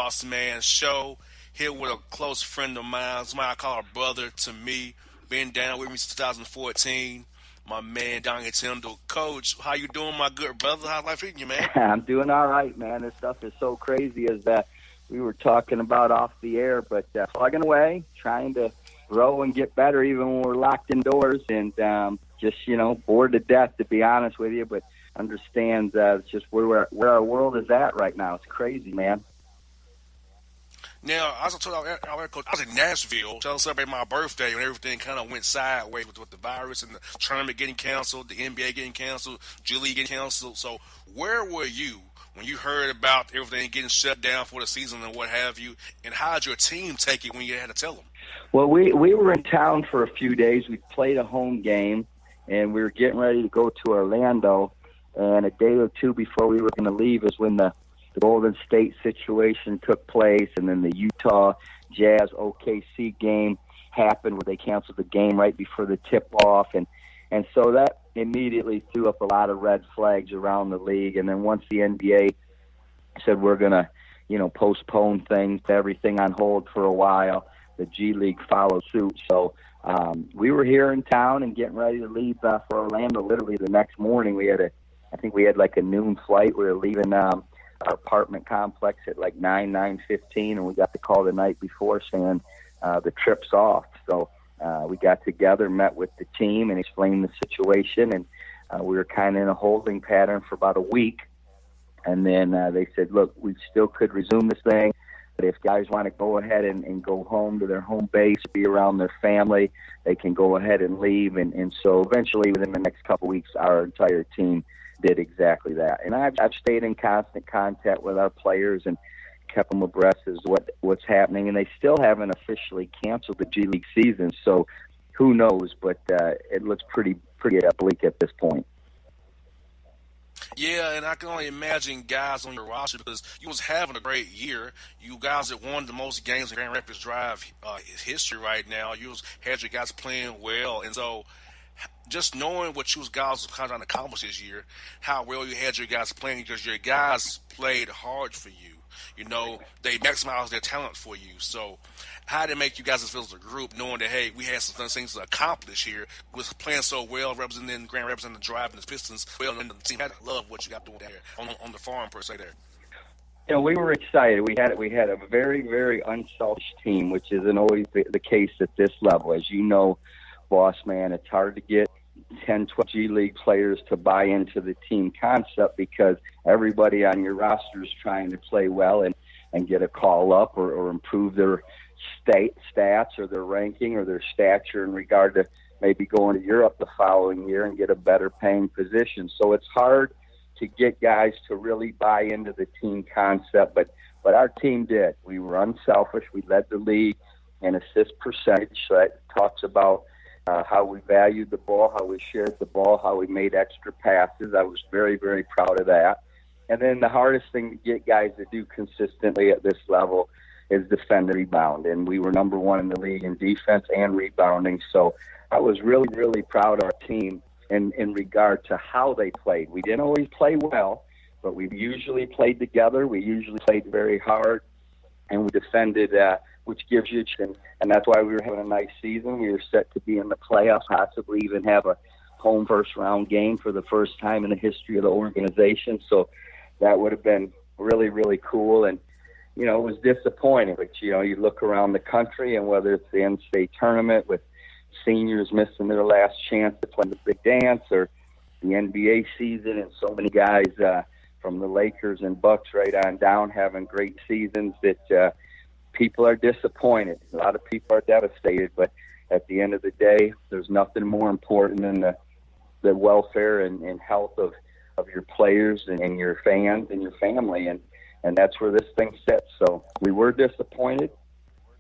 Bossman Show. Here with a close friend of mine, somebody I call a brother to me. Been down with me since 2014. My man, Donnie Tyndall. Coach, how you doing, my good brother? How's life treating you, man? I'm doing all right, man. This stuff is so crazy as that we were talking about off the air, but plugging away, trying to grow and get better even when we're locked indoors and just, bored to death, to be honest with you, but understand just where our world is at right now. It's crazy, man. Now, as I told our coach, I was in Nashville trying to celebrate my birthday when everything kind of went sideways with the virus and the tournament getting canceled, the NBA getting canceled, G League getting canceled. So where were you when you heard about everything getting shut down for the season and what have you, and how did your team take it when you had to tell them? Well, we were in town for a few days. We played a home game, and we were getting ready to go to Orlando, and a day or two before we were going to leave is when the Golden State situation took place, and then the Utah Jazz OKC game happened where they canceled the game right before the tip-off, and so that immediately threw up a lot of red flags around the league. And then once the NBA said we're going to, postpone things, everything on hold for a while, the G League followed suit. So we were here in town and getting ready to leave for Orlando. Literally the next morning, I think we had like a noon flight. We were leaving our apartment complex at like 9:15, and we got the call the night before saying the trip's off. So we got together, met with the team, and explained the situation, and we were kind of in a holding pattern for about a week. And then they said, look, we still could resume this thing, but if guys want to go ahead and go home to their home base, be around their family, they can go ahead and leave. And so eventually, within the next couple of weeks, our entire team did exactly that. And I've stayed in constant contact with our players and kept them abreast as what's happening. And they still haven't officially canceled the G League season, so who knows? But it looks pretty bleak at this point. Yeah, and I can only imagine guys on your roster because you was having a great year. You guys that won the most games in Grand Rapids Drive history right now. You had your guys playing well, and so just knowing what you guys were kind of accomplish this year, how well you had your guys playing, because your guys played hard for you. They maximized their talent for you. So how did it make you guys feel as a group, knowing that, hey, we had some things to accomplish here, was playing so well, representing Grand Rapids and the Drive and the Pistons, well, and the team had to love what you got doing there on the farm, per se, there. We were excited. We had a very, very unselfish team, which isn't always the case at this level. As you know, boss man, it's hard to get 10, 12 G League players to buy into the team concept because everybody on your roster is trying to play well and get a call up or improve their stats or their ranking or their stature in regard to maybe going to Europe the following year and get a better paying position. So it's hard to get guys to really buy into the team concept, but our team did. We were unselfish. We led the league in assist percentage. So that talks about how we valued the ball, how we shared the ball, how we made extra passes. I was very, very proud of that. And then the hardest thing to get guys to do consistently at this level is defend and rebound. And we were number one in the league in defense and rebounding. So I was really, really proud of our team in regard to how they played. We didn't always play well, but we usually played together. We usually played very hard, and we defended, which gives you, and that's why we were having a nice season. We were set to be in the playoffs, possibly even have a home first-round game for the first time in the history of the organization. So that would have been really, really cool. And, it was disappointing. But, you look around the country, and whether it's the in-state tournament with seniors missing their last chance to play the big dance, or the NBA season and so many guys from the Lakers and Bucks right on down having great seasons, that people are disappointed. A lot of people are devastated, but at the end of the day, there's nothing more important than the welfare and health of your players and your fans and your family, and that's where this thing sits. So we were disappointed.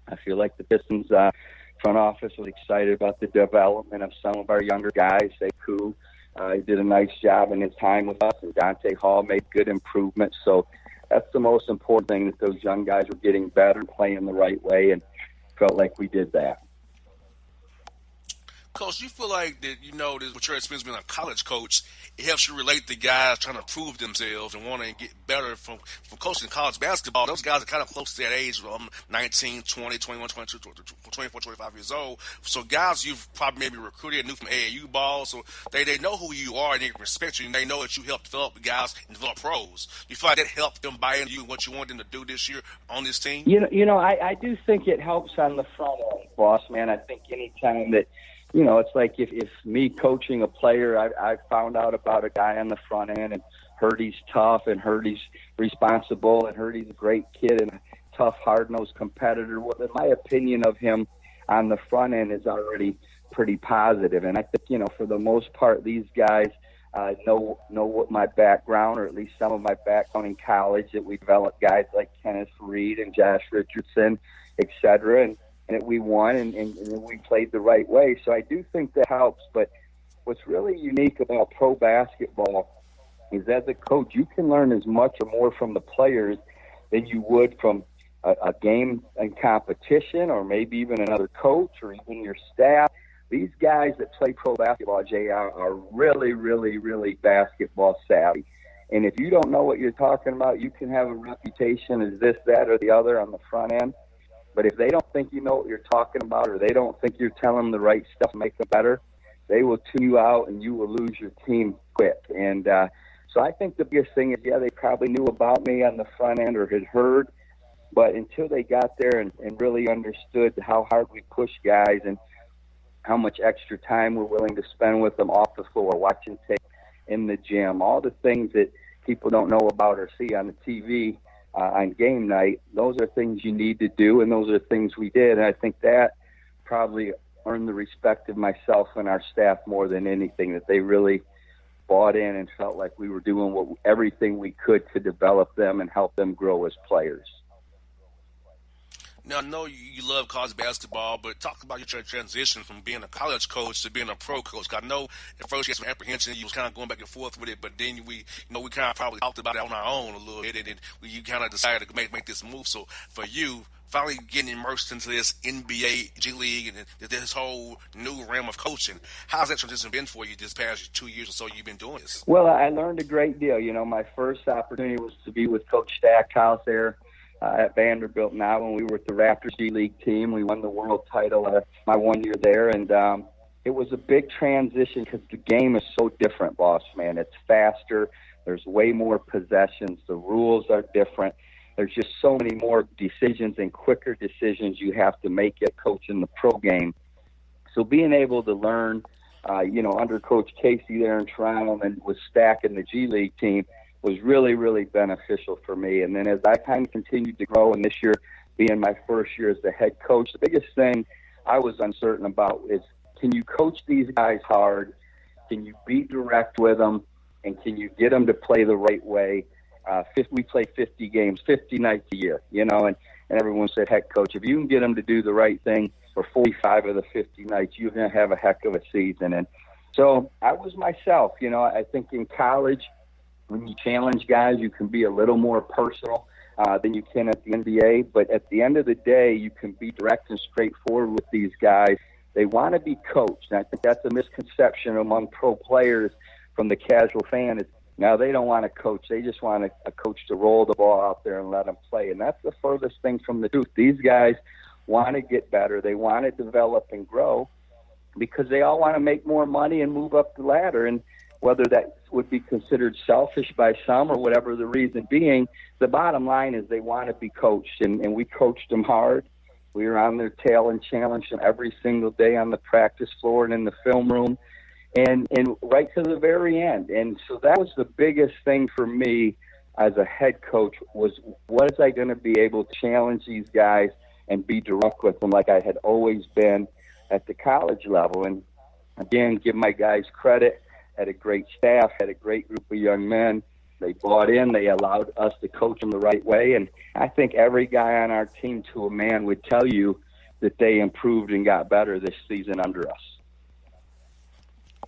I feel like the Pistons front office was excited about the development of some of our younger guys. Sekou he did a nice job in his time with us, and Dante Hall made good improvements. So that's the most important thing, that those young guys were getting better, playing the right way, and felt like we did that. Coach, do you feel like that, this, with your experience being a college coach, it helps you relate to guys trying to prove themselves and want to get better from coaching college basketball? Those guys are kind of close to that age, 19, 20, 21, 22, 24, 25 years old. So guys you've probably maybe recruited, knew from AAU ball, so they know who you are and they respect you, and they know that you helped develop the guys and develop pros. You feel like that helped them buy into you and what you want them to do this year on this team? I do think it helps on the front end, boss man. I think anytime that, it's like if me coaching a player, I found out about a guy on the front end and heard he's tough and heard he's responsible and heard he's a great kid and a tough, hard-nosed competitor. Well, then my opinion of him on the front end is already pretty positive. And I think, for the most part, these guys know what my background, or at least some of my background in college, that we developed guys like Kenneth Reed and Josh Richardson, et cetera, and that we won and we played the right way. So I do think that helps. But what's really unique about pro basketball is, as a coach, you can learn as much or more from the players than you would from a game and competition, or maybe even another coach or even your staff. These guys that play pro basketball, Jay, are really, really, really basketball savvy. And if you don't know what you're talking about, you can have a reputation as this, that, or the other on the front end. But if they don't think you know what you're talking about, or they don't think you're telling them the right stuff to make them better, they will tune you out and you will lose your team quick. And so I think the biggest thing is, they probably knew about me on the front end or had heard, but until they got there and really understood how hard we push guys and how much extra time we're willing to spend with them off the floor, watching tape, in the gym, all the things that people don't know about or see on the TV on game night, those are things you need to do, and those are things we did. And I think that probably earned the respect of myself and our staff more than anything, that they really bought in and felt like we were doing everything we could to develop them and help them grow as players. Now, I know you love college basketball, but talk about your transition from being a college coach to being a pro coach. I know at first you had some apprehension. You was kind of going back and forth with it, but then we kind of probably talked about it on our own a little bit, and then you kind of decided to make this move. So for you, finally getting immersed into this NBA, G League, and this whole new realm of coaching, how's that transition been for you this past 2 years or so you've been doing this? Well, I learned a great deal. My first opportunity was to be with Coach Stackhouse there at Vanderbilt now when we were with the Raptors G League team. We won the world title my 1 year there, and it was a big transition because the game is so different, boss man. It's faster. There's way more possessions. The rules are different. There's just so many more decisions and quicker decisions you have to make at coaching the pro game. So being able to learn, under Coach Casey there in Toronto and with Stack and the G League team was really, really beneficial for me. And then as I kind of continued to grow, and this year being my first year as the head coach, the biggest thing I was uncertain about is, can you coach these guys hard? Can you be direct with them? And can you get them to play the right way? We play 50 games, 50 nights a year, and everyone said, heck, coach, if you can get them to do the right thing for 45 of the 50 nights, you're going to have a heck of a season. And so I was myself. I think in college, when you challenge guys, you can be a little more personal than you can at the NBA. But at the end of the day, you can be direct and straightforward with these guys. They want to be coached. And I think that's a misconception among pro players from the casual fan is, now they don't want to coach. They just want a coach to roll the ball out there and let them play. And that's the furthest thing from the truth. These guys want to get better. They want to develop and grow because they all want to make more money and move up the ladder. And whether that would be considered selfish by some or whatever the reason being, the bottom line is they want to be coached. And we coached them hard. We were on their tail and challenged them every single day on the practice floor and in the film room. And right to the very end. And so that was the biggest thing for me as a head coach was, what is I going to be able to challenge these guys and be direct with them like I had always been at the college level. And again, give my guys credit, had a great staff, had a great group of young men. They bought in, they allowed us to coach them the right way. And I think every guy on our team to a man would tell you that they improved and got better this season under us.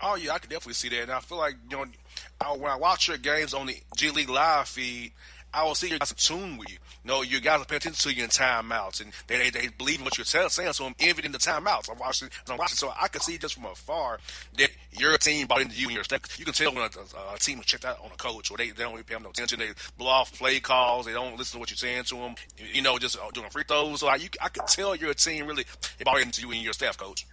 Oh, yeah, I can definitely see that. And I feel like, when I watch your games on the G League live feed, I will see you guys in tune with you. You guys are paying attention to you in timeouts, and they believe in what you're saying, so I'm even in the timeouts. I'm watching, so I can see just from afar that your team bought into you and your staff. You can tell when a team is checked out on a coach, or they don't really pay them no attention. They blow off play calls. They don't listen to what you're saying to them. Just doing free throws. So I could tell your team really bought into you and your staff, coach.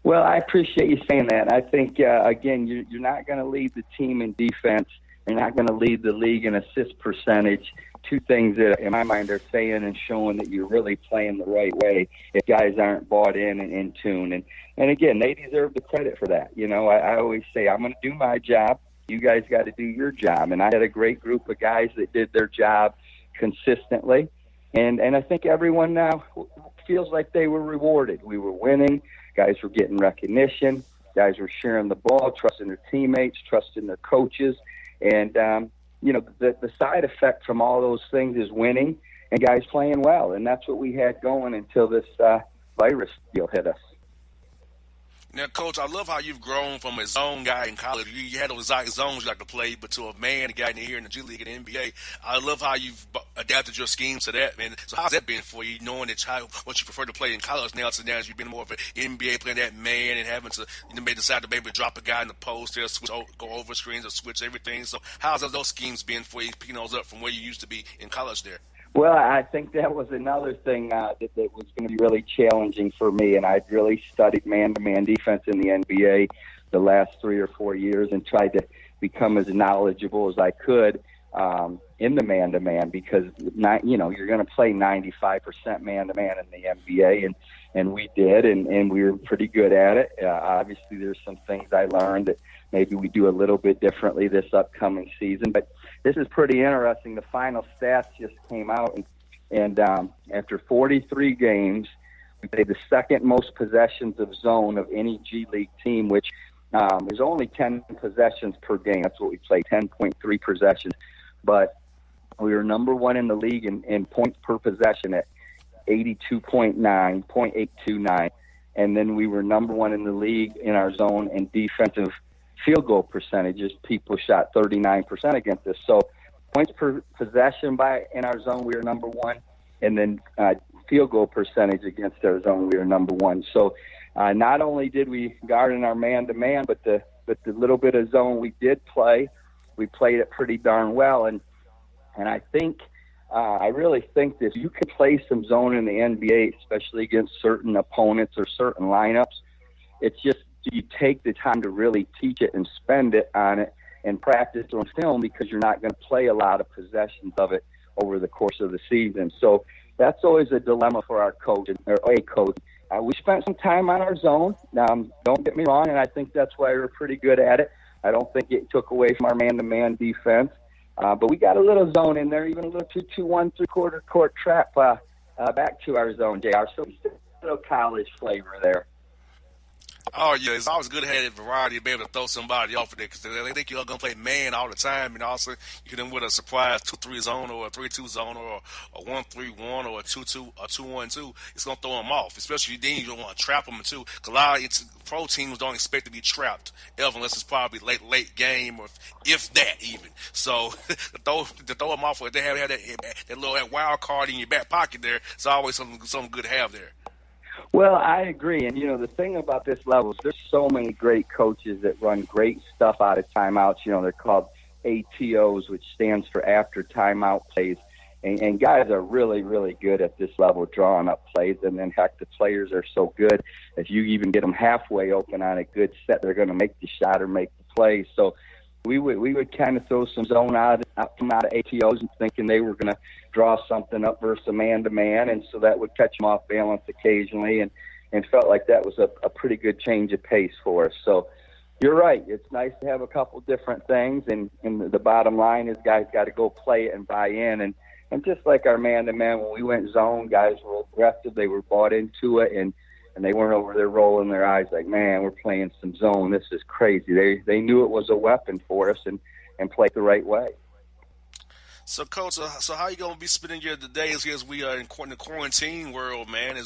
Well, I appreciate you saying that. I think, again, you're not going to lead the team in defense. You're not going to lead the league in assist percentage. Two things that, in my mind, are saying and showing that you're really playing the right way if guys aren't bought in and in tune. And again, they deserve the credit for that. I always say, I'm going to do my job. You guys got to do your job. And I had a great group of guys that did their job consistently. And I think everyone now feels like they were rewarded. We were winning. Guys were getting recognition. Guys were sharing the ball, trusting their teammates, trusting their coaches. And, the side effect from all those things is winning and guys playing well. And that's what we had going until this virus deal hit us. Now, Coach, I love how you've grown from a zone guy in college. You had those zones you like to play, but to a man guy here in the G League and the NBA. I love how you've adapted your schemes to that, man. So how's that been for you, knowing that what you prefer to play in college now, so now you've been more of an NBA playing that man and having to decide to maybe drop a guy in the post there, go over screens or switch everything. So how's those schemes been for you, picking those up from where you used to be in college there? Well, I think that was another thing that was going to be really challenging for me, and I'd really studied man-to-man defense in the NBA the last 3 or 4 years and tried to become as knowledgeable as I could in the man-to-man because, you're going to play 95% man-to-man in the NBA, and we did, and we were pretty good at it. Obviously, there's some things I learned that maybe we do a little bit differently this upcoming season, but this is pretty interesting. The final stats just came out, and after 43 games, we played the second most possessions of zone of any G League team, which is only 10 possessions per game. That's what we played, 10.3 possessions. But we were number one in the league in points per possession at 0.829, and then we were number one in the league in our zone in defensive field goal percentages. People shot 39% against us. So points per possession in our zone, we were number one. And then field goal percentage against our zone, we were number one. So not only did we guard in our man-to-man, but the little bit of zone we did play, we played it pretty darn well. And I think, I really think that you can play some zone in the NBA, especially against certain opponents or certain lineups. It's just, you take the time to really teach it and spend it on it and practice on film because you're not going to play a lot of possessions of it over the course of the season. So that's always a dilemma for our coach or a coach. We spent some time on our zone. Don't get me wrong, and I think that's why we're pretty good at it. I don't think it took away from our man-to-man defense. But we got a little zone in there, even a little 2-2-1 3/4 court trap back to our zone, JR. So a little college flavor there. Oh, yeah, it's always good to have that variety to be able to throw somebody off of there because they think you're going to play man all the time, and also you can with a surprise 2-3 zone or a 3-2 zone or a 1-3-1 or a 2-2 or 2-1-2. It's going to throw them off, especially then you don't want to trap them too because a lot of pro teams don't expect to be trapped ever unless it's probably late game or if that even. So to throw them off, if they have that little wild card in your back pocket there, it's always something good to have there. Well, I agree. And, the thing about this level is there's so many great coaches that run great stuff out of timeouts. They're called ATOs, which stands for after timeout plays. And guys are really, really good at this level, drawing up plays. And then, heck, the players are so good. If you even get them halfway open on a good set, they're going to make the shot or make the play. So we would kind of throw some zone out of ATOs and thinking they were going to draw something up versus a man-to-man, and so that would catch them off balance occasionally, and felt like that was a pretty good change of pace for us. So you're right. It's nice to have a couple different things, and the bottom line is guys got to go play it and buy in. And just like our man-to-man, when we went zone, guys were aggressive. They were bought into it, and they weren't over there rolling their eyes like, man, we're playing some zone. This is crazy. They knew it was a weapon for us and played the right way. So, Coach, so how you gonna be spending your the days here as we are in the quarantine world, man?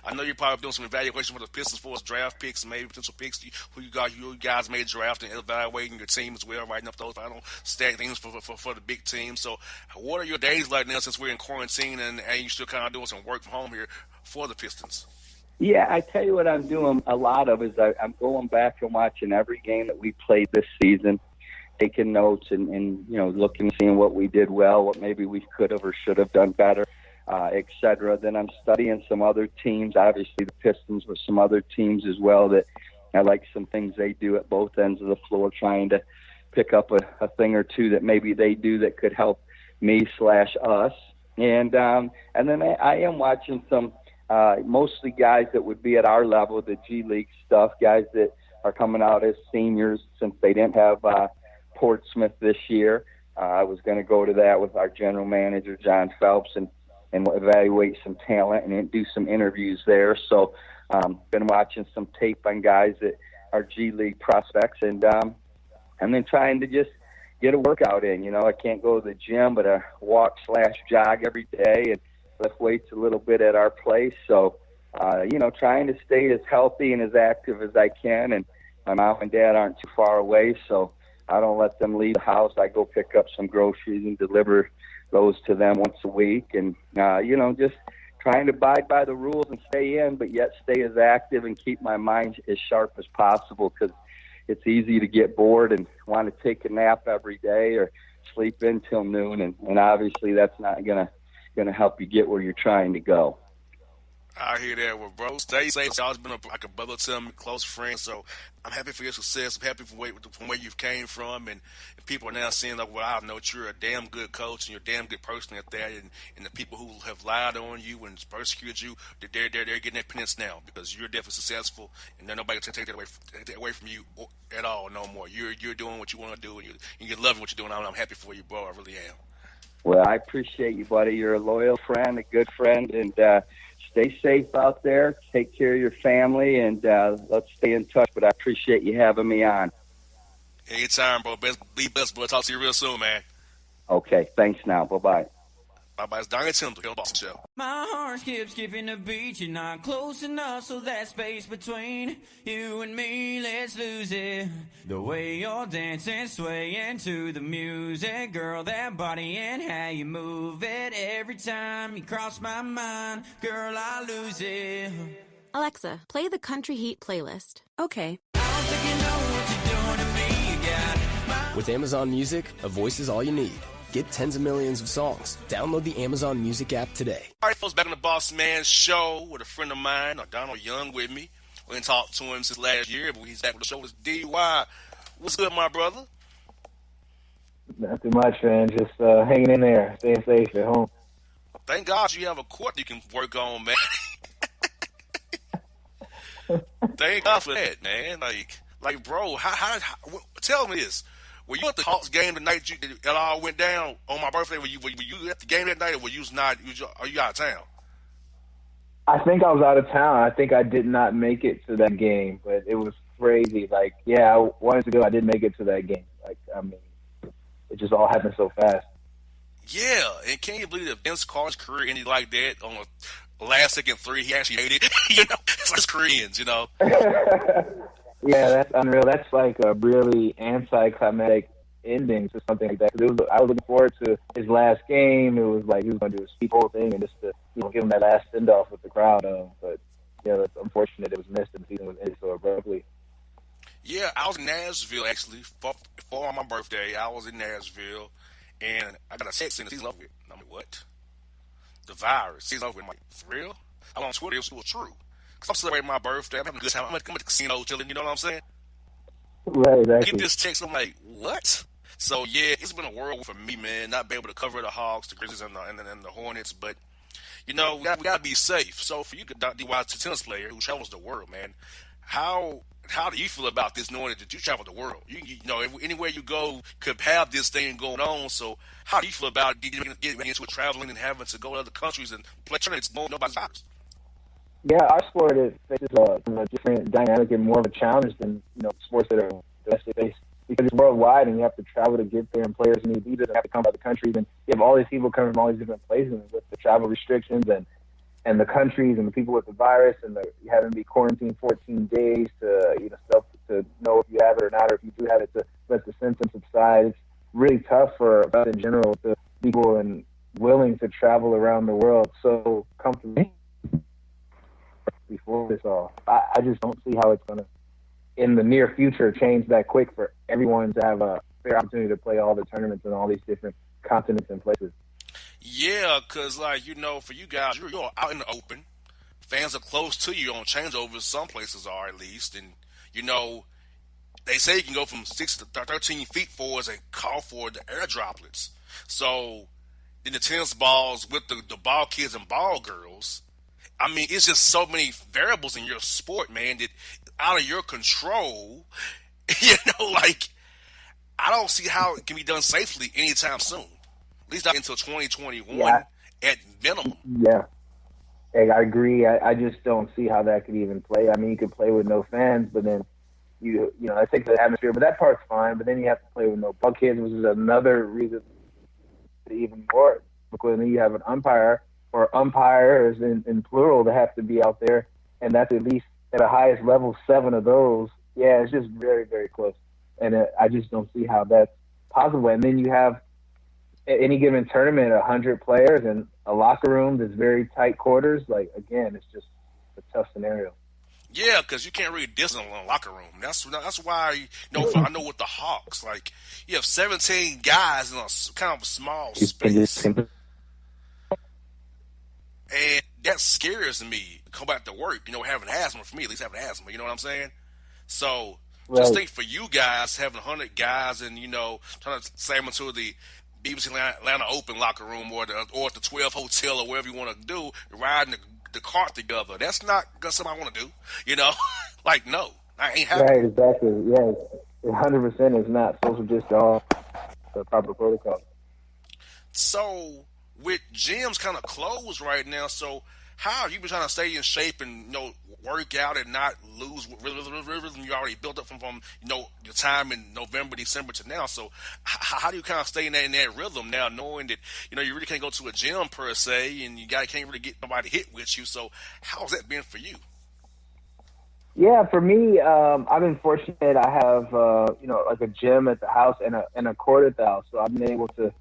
I know you're probably doing some evaluation for the Pistons for us draft picks, maybe potential picks. Who you guys may draft and evaluating your team as well, writing up those final stat things for the big team. So, what are your days like now since we're in quarantine and you still kind of doing some work from home here for the Pistons? Yeah, I tell you what I'm doing a lot of is I'm going back and watching every game that we played this season, taking notes and looking, seeing what we did well, what maybe we could have or should have done better, et cetera. Then I'm studying some other teams, obviously the Pistons, with some other teams as well that I like some things they do at both ends of the floor, trying to pick up a thing or two that maybe they do that could help me/us. And then I am watching some mostly guys that would be at our level, the G League stuff, guys that are coming out as seniors since they didn't have Portsmouth this year. I was going to go to that with our general manager, John Phelps, and evaluate some talent and do some interviews there. So been watching some tape on guys that are G League prospects and then trying to just get a workout in. I can't go to the gym, but I walk/jog every day and lift weights a little bit at our place. So, trying to stay as healthy and as active as I can. And my mom and dad aren't too far away, so I don't let them leave the house. I go pick up some groceries and deliver those to them once a week. And, just trying to abide by the rules and stay in, but yet stay as active and keep my mind as sharp as possible, because it's easy to get bored and want to take a nap every day or sleep in till noon. And obviously that's not going to help you get where you're trying to go. I hear that. Well, bro, stay safe. Y'all's been like a brother to me, close friend. So I'm happy for your success. I'm happy from where you've came from, and people are now seeing like, well, I know that you're a damn good coach and you're a damn good person at that. And the people who have lied on you and persecuted you, they're getting their penance now because you're definitely successful, and nobody can take that away from you at all no more. You're doing what you want to do, and you're loving what you're doing. I'm happy for you, bro. I really am. Well, I appreciate you, buddy. You're a loyal friend, a good friend, and stay safe out there. Take care of your family, and let's stay in touch. But I appreciate you having me on. Anytime, bro. Be blessed, bro. Talk to you real soon, man. Okay, thanks now. Bye-bye. Bye-bye. It's Donnie Tyndall on the Bossman Show. My heart skips skipping the beat. You're not close enough, so that space between you and me, let's lose it. The way you're dancing, swaying to the music, girl, that body and how you move it. Every time you cross my mind, girl, I lose it. Alexa, play the Country Heat playlist. Okay. I don't think you know what you're doing to me. You got With Amazon Music, a voice is all you need. Get tens of millions of songs. Download the Amazon Music app today. All right, folks, back on the Bossman Show with a friend of mine, Donald Young, with me. We didn't talk to him since last year, but he's back with the show. It's DY. What's good, my brother? Not too much, man. Just hanging in there, staying safe at home. Thank God you have a court you can work on, man. Thank God for that, man. Like, bro, how tell me this. Were you at the Hawks game the night it all went down on my birthday? Were you at the game that night, or were you not? Are you out of town? I think I was out of town. I think I did not make it to that game, but it was crazy. Like, yeah, I wanted to go. I didn't make it to that game. Like, I mean, it just all happened so fast. Yeah, and can you believe that Vince Carter's career ended like that on a last-second three? He actually made it. It's like Koreans, Yeah, that's unreal. That's like a really anticlimactic ending to something like that. I was looking forward to his last game. It was like he was going to do his speech whole thing and just to give him that last send-off with the crowd. But it's unfortunate it was missed and the season was ended so abruptly. Yeah, I was in Nashville actually for my birthday. I was in Nashville, and I got a text in the season over with. I'm like, what? The virus season over with. I'm like, for real? I'm on Twitter. It was true. Because I'm celebrating my birthday. I'm having a good time. I'm at the casino chilling. You know what I'm saying? Right, exactly. I get this text. I'm like, what? So, yeah, it's been a whirlwind for me, man. Not be able to cover the Hawks, the Grizzlies, and the Hornets. But, we got to be safe. So, for you, DY, tennis player who travels the world, man, how do you feel about this, knowing that you travel the world? Anywhere you go could have this thing going on. So, how do you feel about getting into it, traveling and having to go to other countries and play tournaments nobody's house? Yeah, our sport faces a different dynamic and more of a challenge than sports that are domestic based, because it's worldwide and you have to travel to get there, and players need visas and have to come by the countries, and you have all these people coming from all these different places with the travel restrictions and the countries and the people with the virus, and you having to be quarantined 14 days to to know if you have it or not, or if you do have it to let the symptoms subside. It's really tough for us in general, the people and willing to travel around the world so comfortably before this all. I just don't see how it's going to, in the near future, change that quick for everyone to have a fair opportunity to play all the tournaments in all these different continents and places. Yeah, because, for you guys, you're out in the open. Fans are close to you on changeovers. Some places are, at least. And, they say you can go from 6 to 13 feet forwards and call for the air droplets. So, then the tennis balls with the ball kids and ball girls, I mean, it's just so many variables in your sport, man, that out of your control. I don't see how it can be done safely anytime soon. At least not until 2021 at minimum. Yeah. Hey, I agree. I just don't see how that could even play. I mean, you could play with no fans, but then it takes the atmosphere, but that part's fine. But then you have to play with no ball kids, which is another reason even more, because then you have an umpire or umpires in plural that have to be out there, and that's at least at the highest level 7 of those. Yeah, it's just very, very close, and I just don't see how that's possible. And then you have at any given tournament 100 players and a locker room that's very tight quarters. Like, again, it's just a tough scenario. Yeah, because you can't really distance in a locker room. That's why, I know with the Hawks, you have 17 guys in a kind of a small space. And that scares me. Come back to work, having asthma, for me, at least having asthma, you know what I'm saying? So, just think for you guys, having 100 guys and, trying to slam into the BBC Atlanta Open locker room or at the 12 Hotel or wherever you want to do, riding the cart together. That's not something I want to do, no, I ain't happy. Right, exactly. Yeah, 100% is not social distance, all the proper protocol. So, with gyms kind of closed right now, so how have you been trying to stay in shape and work out and not lose rhythm you already built up from your time in November, December to now? So how do you kind of stay in that rhythm now, knowing that you really can't go to a gym per se, and you can't really get nobody hit with you? So how's that been for you? Yeah, for me, I've been fortunate. I have a gym at the house and a court at the house, so I've been able to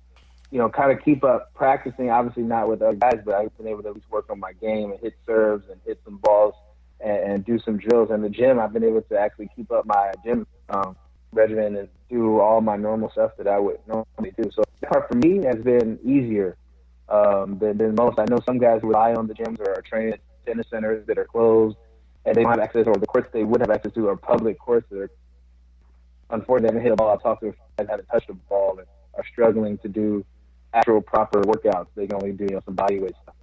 kind of keep up practicing, obviously not with other guys, but I've been able to at least work on my game and hit serves and hit some balls and do some drills. In the gym, I've been able to actually keep up my gym regimen and do all my normal stuff that I would normally do. So that part for me has been easier than most. I know some guys rely on the gyms or are training at tennis centers that are closed and they don't have access, or the courts they would have access to are public courts that are, unfortunately, they haven't hit a ball. I've talked to guys that haven't touched a ball and are struggling to do actual proper workouts. They can only do some body weight stuff.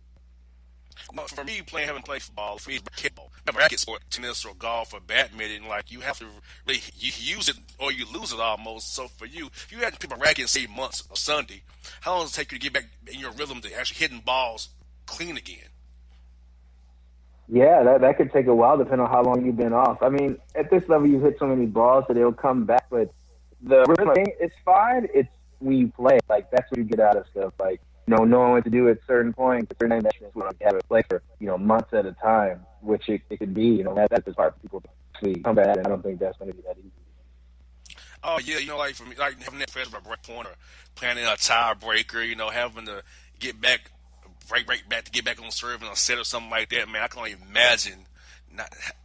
Well, for me, haven't played football. For me, it's basketball. Racket sport, tennis or golf or badminton. You have to really you use it or you lose it almost. So for you, if you had to pick a racket and say months or Sunday, how long does it take you to get back in your rhythm to actually hitting balls clean again? Yeah, that could take a while depending on how long you've been off. I mean, at this level, you hit so many balls that they'll come back. But the rhythm thing, it's fine. It's when you play, that's what you get out of stuff. Knowing what to do at certain points, at certain dimensions, when you have it play for, months at a time, which it could be, that's hard for people to actually come back, and I don't think that's going to be that easy. Oh, yeah, for me, having that pressure break point or planning a tiebreaker, having to get back, break back to get back on serve in a set or something like that, man, I can only imagine.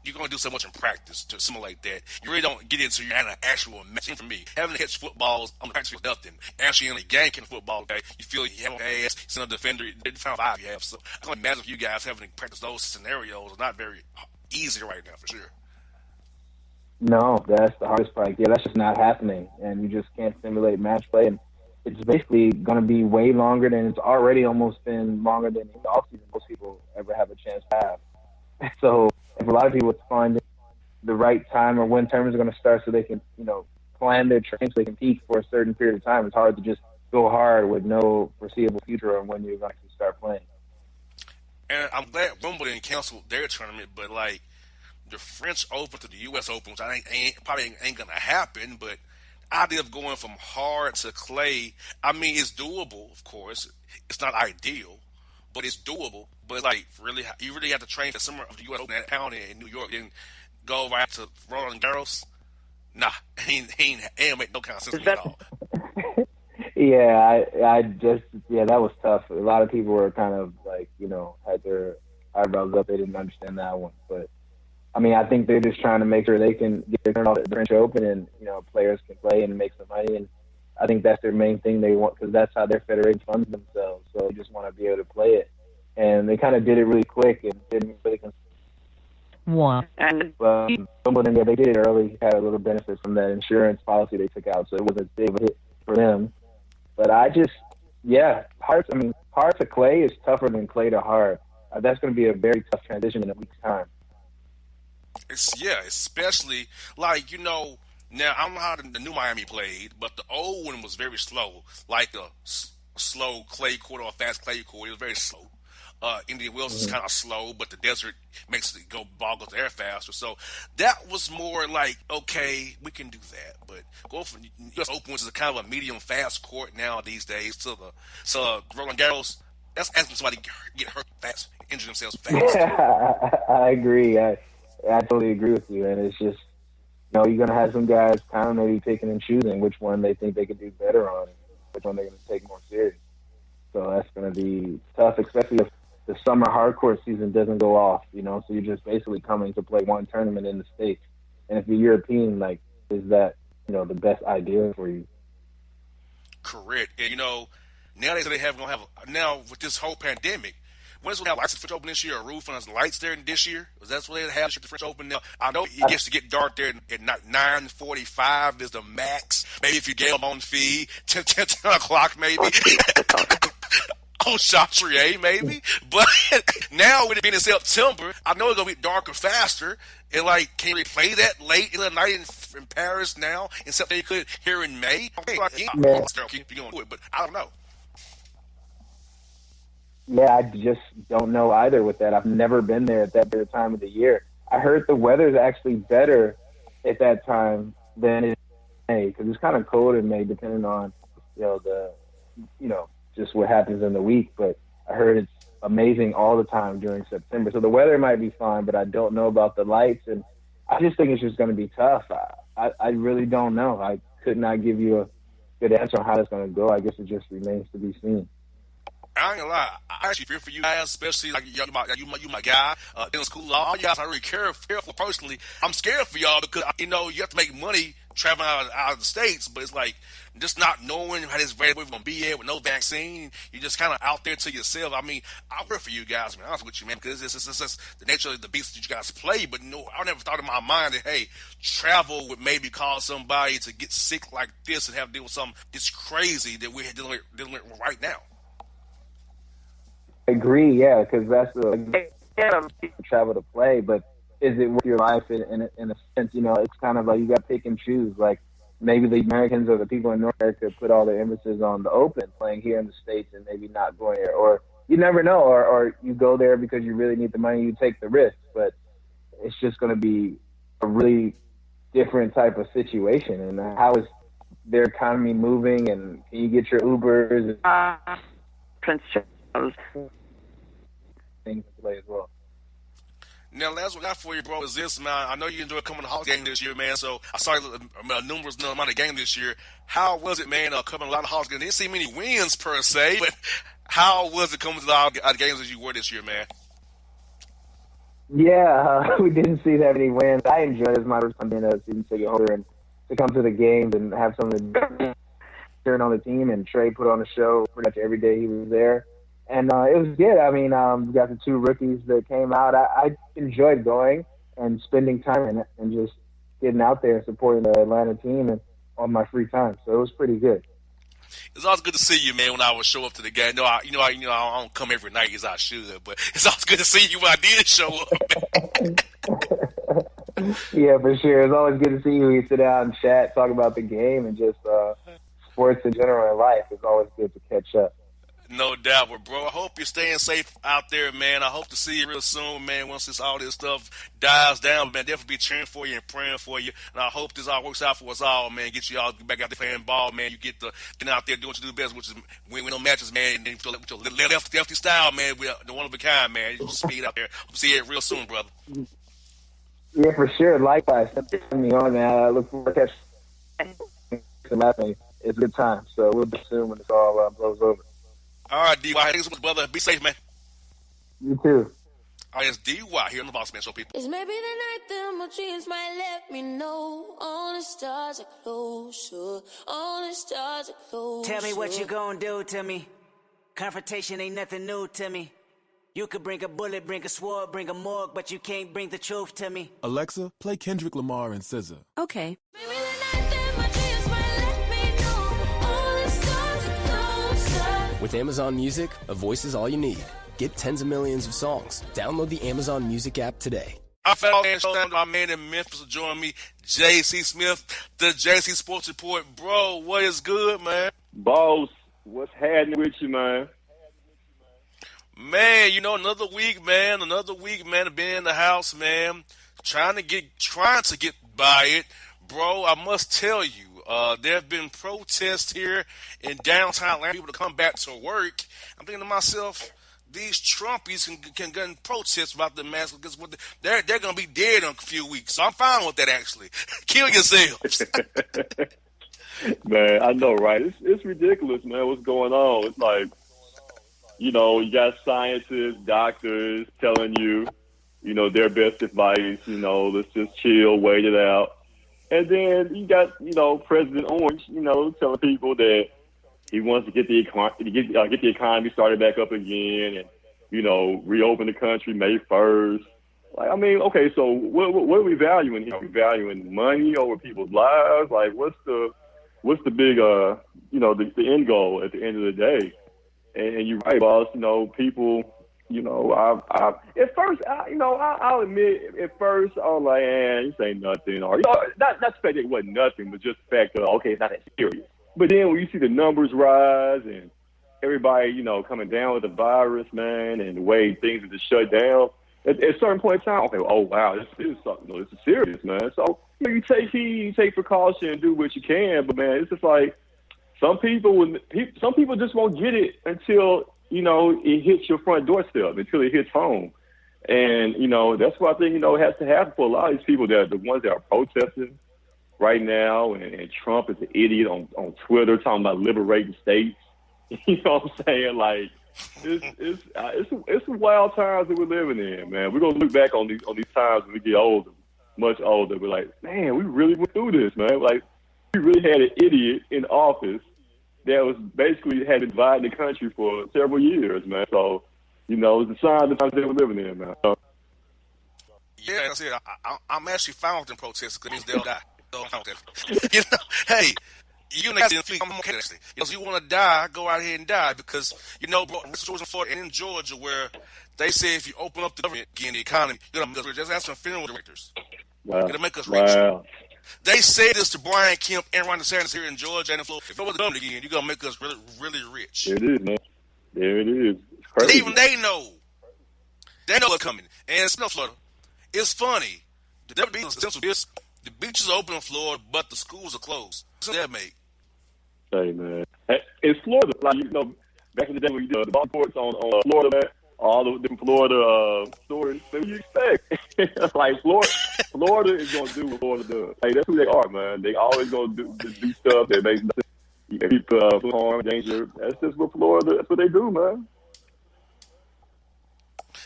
You're going to do so much in practice to simulate that. You really don't get into an actual match. For me, having to catch footballs on the practice field, nothing. Actually, in a game, catching football, okay, you feel you have an ass, it's another defender, the final 5 you have. So I can imagine if you guys having to practice those scenarios is not very easy right now, for sure. No, that's the hardest part. Yeah, that's just not happening, and you just can't simulate match play. And it's basically going to be way longer than it's already almost been longer than the offseason most people ever have a chance to have. So for a lot of people, it's finding the right time or when tournaments are going to start so they can, plan their training so they can peak for a certain period of time. It's hard to just go hard with no foreseeable future on when you're going to actually start playing. And I'm glad Wimbledon canceled their tournament, but the French Open to the U.S. Open, which probably ain't going to happen, but idea of going from hard to clay, I mean, it's doable, of course. It's not ideal, but it's doable. But like, really, you really have to train for summer of the U.S. Open at County in New York and go right to Roland Garros. Nah, he ain't make no kind of sense to me at all. Yeah, I just, that was tough. A lot of people were kind of like, had their eyebrows up. They didn't understand that one. But, I mean, I think they're just trying to make sure they can get their turn off at the French Open and, players can play and make some money. And I think that's their main thing they want because that's how their federation funds themselves. So they just want to be able to play it. And they kind of did it really quick and didn't really One. And Wimbledon, they did it early, had a little benefit from that insurance policy they took out, so it wasn't a big hit for them. But I just, hard to clay is tougher than clay to hard. That's going to be a very tough transition in a week's time. Especially like now I don't know how the new Miami played, but the old one was very slow, like a slow clay court or a fast clay court. It was very slow. Indian Wells is kind of slow, but the desert makes it ball goes air faster. So that was more like, okay, we can do that. But go from U.S. Open, which is a kind of a medium fast court now these days, to Roland Garros, that's asking somebody to get hurt fast, injure themselves fast. Yeah, I agree. I totally agree with you. And it's just, you're going to have some guys kind of maybe picking and choosing which one they think they could do better on and which one they're going to take more serious. So that's going to be tough, especially if the summer hardcourt season doesn't go off, so you're just basically coming to play one tournament in the States. And if you're European, is that, the best idea for you? Correct. And, now they say now with this whole pandemic, when's going to have lights at the French Open this year, a roof and there's lights there this year? That's what they have at the French Open now. I know it gets to get dark there at 9:45 is the max. Maybe if you get them on the feed, 10 o'clock maybe. On Chatrier, maybe. But now, with it being in September, I know it's going to be darker faster. And, can you play that late in the night in Paris now? In September, you could here in May? Okay, keep going to it, but I don't know. Yeah, I just don't know either with that. I've never been there at that time of the year. I heard the weather's actually better at that time than in May because it's kind of cold in May depending on, just what happens in the week, but I heard it's amazing all the time during September. So the weather might be fine, but I don't know about the lights, and I just think it's just going to be tough. I really don't know. I could not give you a good answer on how it's going to go. I guess it just remains to be seen. I ain't gonna lie. I actually fear for you guys, especially you my guy. In school, all you guys I really care for personally. I'm scared for y'all because you have to make money traveling out of the States, but it's just not knowing how this variant we're gonna be here with no vaccine. You're just kind of out there to yourself. I mean, I work for you guys, to be honest with you, man, because it's the nature of the beast that you guys play. But I never thought in my mind that travel would maybe cause somebody to get sick like this and have to deal with something this crazy that we're dealing with right now. I agree, yeah, because that's travel to play, but is it worth your life in a sense? It's kind of like you got to pick and choose. Maybe the Americans or the people in North America put all their emphasis on the Open, playing here in the States and maybe not going there. Or you never know, or you go there because you really need the money, you take the risk. But it's just going to be a really different type of situation. And how is their economy moving? And can you get your Ubers? Prince Charles. Things to play as well. Now, last one I got for you, bro, is this, man. I know you enjoyed coming to the Hawks game this year, man. So I saw numerous amount of games this year. How was it, man, covering a lot of Hawks games? Didn't see many wins per se, but how was it coming to the games as you were this year, man? Yeah, we didn't see that many wins. I enjoyed it as my first time being a season ticket holder and to come to the games and have some of the cheering on the team. And Trey put on a show pretty much every day he was there. And it was good. I mean, we got the two rookies that came out. I enjoyed going and spending time and just getting out there and supporting the Atlanta team and on my free time. So it was pretty good. It's always good to see you, man, when I would show up to the game. I don't come every night as I should, but it's always good to see you when I did show up. Yeah, for sure. It's always good to see you. We sit down and chat, talk about the game, and just sports in general in life. It's always good to catch up. No doubt. But, bro, I hope you're staying safe out there, man. I hope to see you real soon, man, once all this stuff dies down. Man, definitely be cheering for you and praying for you. And I hope this all works out for us all, man. Get you all back out there playing ball, man. You get out there doing what you do best, which is win no matches, man. And with your lefty style, man. We're the one of a kind, man. You just speed out there. Hope to see you real soon, brother. Yeah, for sure. Likewise. Thanks for having me on, man. I look forward to catching. It's a good time. So we'll be soon when this all blows over. All right, D.Y. Thanks so much, brother. Be safe, man. You too. All right, it's D.Y. here on the Bossman Show, people. It's maybe the night that my dreams might let me know. All the stars are closer. All the stars are closer. Tell me what you gonna do to me. Confrontation ain't nothing new to me. You could bring a bullet, bring a sword, bring a morgue, but you can't bring the truth to me. Alexa, play Kendrick Lamar and SZA. Okay. Maybe the night that my dreams might let me know. All the stars are closer. With Amazon Music, a voice is all you need. Get tens of millions of songs. Download the Amazon Music app today. I found my man in Memphis to join me, JC Smith, the JC Sports Report. Bro, what is good, man? Boss, what's happening with you, man? Man, another week, man. I've been in the house, man, trying to get by it. Bro, I must tell you, there have been protests here in downtown Atlanta, people to come back to work. I'm thinking to myself, these Trumpies can protest about the mask because they're going to be dead in a few weeks. So I'm fine with that, actually. Kill yourselves. Man, I know, right? It's ridiculous, man, what's going on. It's like, you got scientists, doctors telling you, their best advice, let's just chill, wait it out. And then you got, President Orange, telling people that he wants to get the economy started back up again and, reopen the country May 1st. Like, I mean, okay, so what are we valuing here? Are we valuing money over people's lives? Like, what's the big, the end goal at the end of the day? And you're right, boss. People. At first, I'll admit. At first, I was like, this ain't nothing, or not the fact that it wasn't nothing, but just the fact that okay, it's not that serious. But then when you see the numbers rise and everybody, coming down with the virus, man, and the way things are just shut down, at a certain point in time, okay, oh wow, this is something. This is serious, man. So you take heed, you take precaution, and do what you can. But man, it's just like. Some people just won't get it until, it hits your front doorstep, until it hits home. And, that's what I think, has to happen for a lot of these people, that the ones that are protesting right now. And Trump is an idiot on Twitter talking about liberating states. You know what I'm saying? Like, it's some wild times that we're living in, man. We're going to look back on these times when we get older, much older. We're like, man, we really went through this, man. Like, we really had an idiot in office that was basically had divided the country for several years, man. So, it's a sign of the times that we're living in, man. So, yeah, I said, I'm actually fine with them protests because it means they'll die. Hey, I'm okay with that. If you want to die, go out here and die because, bro, this was in Florida and in Georgia where they say if you open up the government again, the economy, you're going to make us rich. Just ask some funeral directors. Wow. You're going to make us rich. Wow. They say this to Brian Kemp and Ron DeSantis here in Georgia and in Florida. If it was the government again, you're going to make us really, really rich. There it is, man. There it is. It's crazy. Even they know. They know what's coming. And it's not Florida. It's funny. The beaches are open in Florida, but the schools are closed. What's that make? Hey, man. Hey, in Florida, like, back in the day when you did the ball courts on Florida, man, all the different Florida stories, what do you expect? Like, Florida is going to do what Florida does. Hey, that's who they are, man. They always going to do stuff that makes people harm, danger. That's just what Florida, that's what they do, man.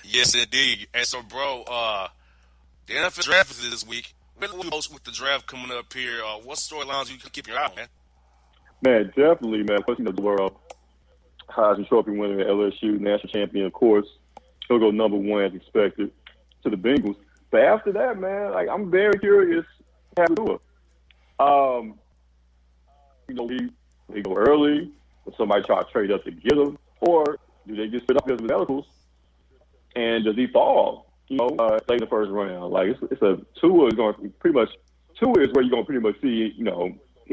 Yes, indeed. And so, bro, the NFL draft is this week. With the draft coming up here, what storylines you can keep your eye on, man? Man, definitely, man. Plus, the world Heisman Trophy winner at LSU, national champion, of course. He'll go number one as expected to the Bengals. But after that, man, like, I'm very curious how to do it. They go early, or somebody try to trade up to get him, or do they just fit up his medicals? And does he fall? Late in the first round. Like, it's a Tua is going to pretty much. Tua is where you're going to pretty much see,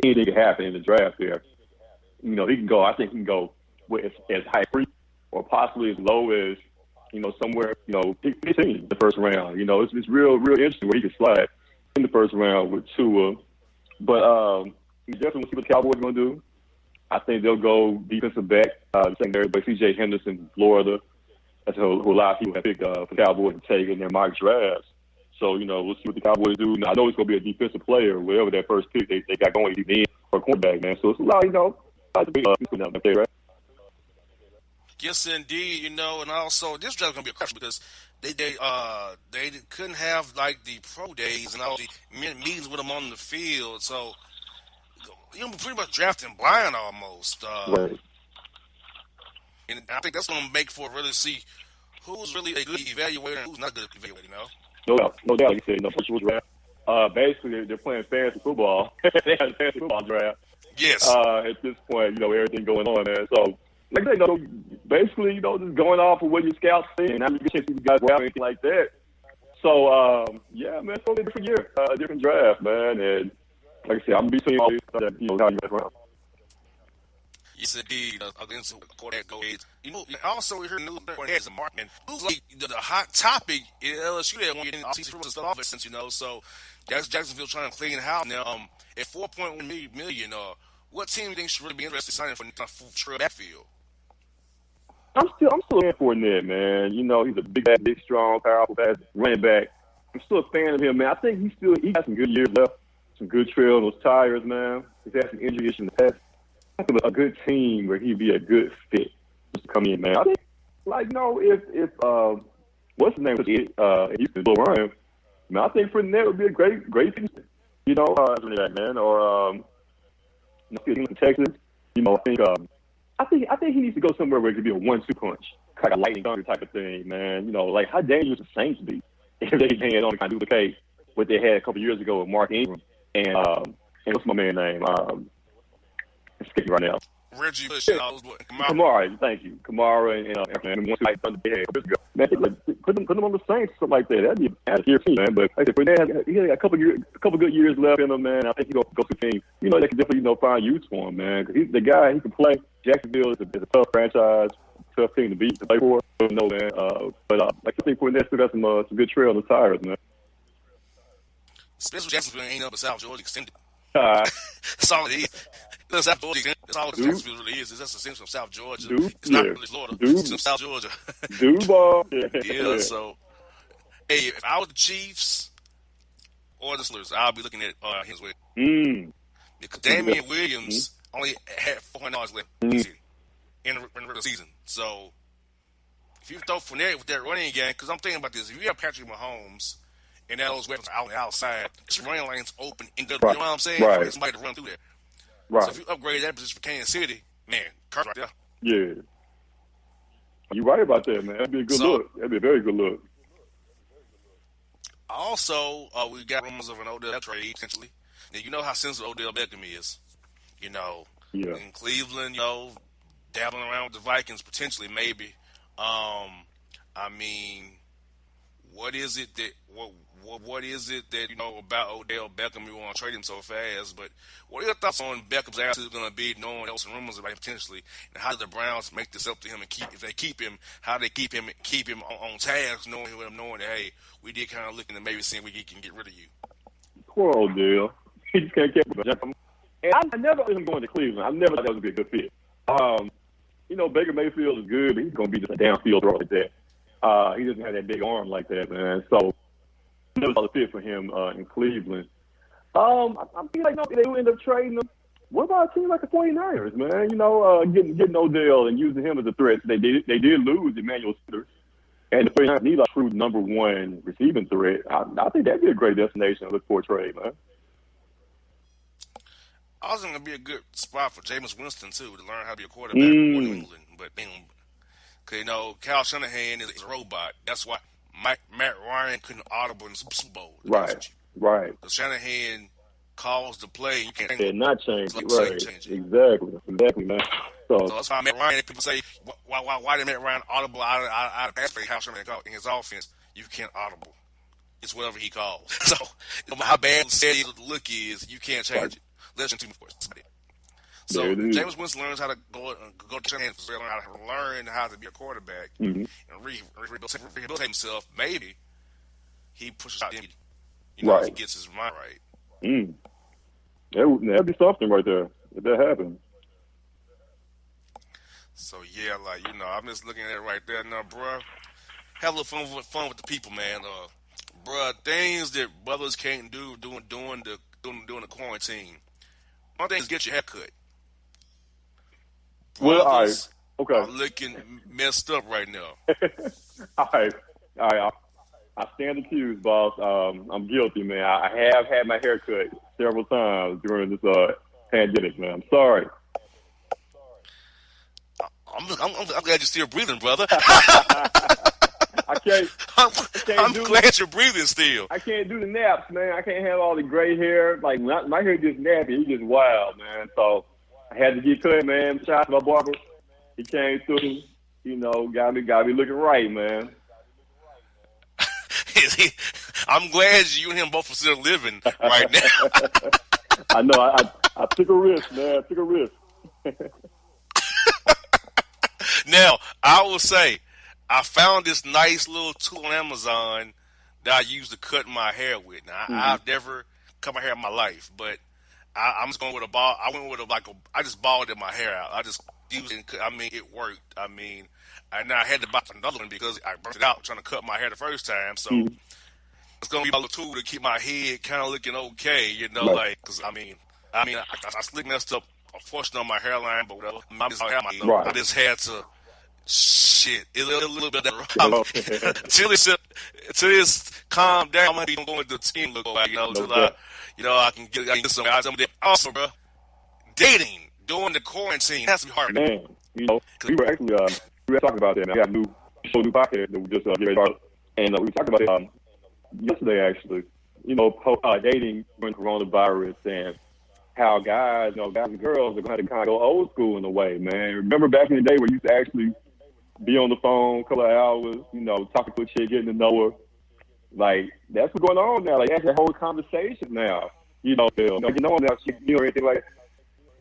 anything can happen in the draft there. He can go. I think he can go as high as 3 or possibly as low as, somewhere, 15 the first round. It's real interesting where he could slide in the first round with Tua. But you definitely see what the Cowboys are going to do. I think they'll go defensive back, secondary, but C.J. Henderson from Florida. That's who a lot of people have picked for the Cowboys to take in their mock drafts. So, we'll see what the Cowboys do. Now, I know it's going to be a defensive player, whatever that first pick they got going, either end or quarterback, man. So it's a lot, to be up there, right? Yes, indeed. And also this draft is going to be a question because they couldn't have like the pro days and all the meetings with them on the field. So you're pretty much drafting blind almost. Right. And I think that's going to make for really see who's really a good evaluator and who's not good at evaluating. No doubt. Like you said, first draft. Basically, they're playing fantasy football. They have a fantasy football draft. Yes. At this point, everything going on, man. So, like I said, basically, just going off of what your scouts see, and I'm not going to see these guys go out or anything like that. So, yeah, man, it's only a different year, different draft, man. And like I said, I'm between all these, how you guys run. Yes, indeed. Against quarterback go ahead. Also we heard news as a market. Who's like the hot topic in LSU that won't get in all-season stuff off since so Jacksonville trying to clean house now. At $4.1 million, what team do you think should really be interested in signing for the trail backfield? I'm still in for Ned, man. He's a big, strong, powerful, fast running back. I'm still a fan of him, man. I think he has some good years left, some good trail on those tires, man. He's had some injury issues in the past. A good team where he'd be a good fit just to come in, man. I think, if what's his name was Houston, Bill Ryan, man, I think Fournette would be a great piece, man. Or in Texas, I think he needs to go somewhere where it could be a 1-2 punch, like a lightning thunder type of thing, man. Like how dangerous the Saints be if they can only kind of duplicate what they had a couple years ago with Mark Ingram and what's my man's name? Escaping right now. Reggie Bush, Kamara, thank you. Kamara and once I done the man, put them on the Saints, something like that. That'd be a here for man. But like I said, he had a couple good years left in him, man. I think he'll go to the team. They can definitely find use for him, man. Because he's the guy. He can play. Jacksonville is a tough franchise, tough team to play for. No, man. But I think Fournette still got some good trail on the tires, man. Especially Jacksonville ain't up in South Georgia extended. That's all it is. That's all Jacksonville really is. It's just a sense from South Georgia. It's not really Florida. It's from South Georgia. Duval. Yeah, so, hey, if I was the Chiefs or the Steelers, I'll be looking at his way. Because Damian Williams only had 400 yards left in the regular season. So, if you throw Fournette with that running game, because I'm thinking about this, if you have Patrick Mahomes and those weapons out on the outside, this running lane's open and good. You know what I'm saying? Right. For somebody to run through there. Right. So if you upgrade that position for Kansas City, man, Kirk right there. Yeah. You're right about that, man. That'd be a good look. That'd be a very good look. Also, we got rumors of an Odell trade, potentially. Now, you know how sensitive Odell Beckham is. In Cleveland, dabbling around with the Vikings, potentially, maybe. What is it that what is it that about Odell Beckham you want to trade him so fast? But what are your thoughts on Beckham's attitude going to be, knowing else and rumors about him potentially, and how do the Browns make this up to him and if they keep him, how they keep him on task, knowing that hey, we did kind of looking to maybe seeing we can get rid of you. Poor Odell, he just can't get him. And I never let him going to Cleveland. I never thought that would be a good fit. Baker Mayfield is good, but he's going to be just a downfield thrower like that. He doesn't have that big arm like that, man. So, never saw the fit for him in Cleveland. I'm feeling like they will end up trading him. What about a team like the 49ers, man? Getting Odell and using him as a threat. They did lose Emmanuel Sanders, and the 49ers need a true number one receiving threat. I think that'd be a great destination to look for a trade, man. Also, going to be a good spot for Jameis Winston too to learn how to be a quarterback in New England, but because Kyle Shanahan is a robot. That's why Matt Ryan couldn't audible in the Super Bowl. Right. Because Shanahan calls the play. You can't change it. Right. Exactly, man. So that's why Matt Ryan. People say, why did Matt Ryan audible out of pass play? How Shanahan called in his offense? You can't audible. It's whatever he calls. So no matter how bad the look is, you can't change it. Listen to me, of course. So There it is. Jameis Winston learns how to go to Shanahan, learn how to be a quarterback Mm-hmm. and rehabilitate himself. Maybe he pushes out, if Right. he gets his mind right. Mm. That'd be something right there if that happens. So yeah, I'm just looking at it right there now, bruh. Have a little fun with the people, man. Bruh, things that brothers can't do during the quarantine. One thing is get your hair cut. Well, all right. Brothers Okay. are looking messed up right now. All right. I stand accused, boss. I'm guilty, man. I have had my hair cut several times during this pandemic, man. I'm sorry. I'm glad you're still breathing, brother. I'm glad you're breathing still. I can't do the naps, man. I can't have all the gray hair. Like, my hair just nappy. It's just wild, man. So I had to get cut, man. Shout out to my barber. He came through, got me looking right, man. I'm glad you and him both are still living right now. I know. I took a risk, man. I took a risk. Now, I will say, I found this nice little tool on Amazon that I use to cut my hair with. Now, I've never cut my hair in my life, but I'm just going with a ball. I went with I just balled my hair out. I just used it. It worked. And I had to buy another one because I burnt it out trying to cut my hair the first time. So it's going to be my little tool to keep my head kind of looking okay, because I slick messed up a portion of my hairline, but whatever. I just had to. Shit, it's a little bit until it's calmed down. I'm gonna be going to the team look like until I can get some guys. Also, bro, dating during the quarantine has to be hard. Man, we were actually talking about that. Man. I got a new podcast that we just get ready to start, and we talked about it yesterday actually. Dating during coronavirus and how guys and girls are going to kind of go old school in a way, man. Remember back in the day where you used to actually be on the phone a couple of hours, talking to a chick, getting to know her. Like, that's what's going on now. Like, that's a whole conversation now. Now, she, anything like,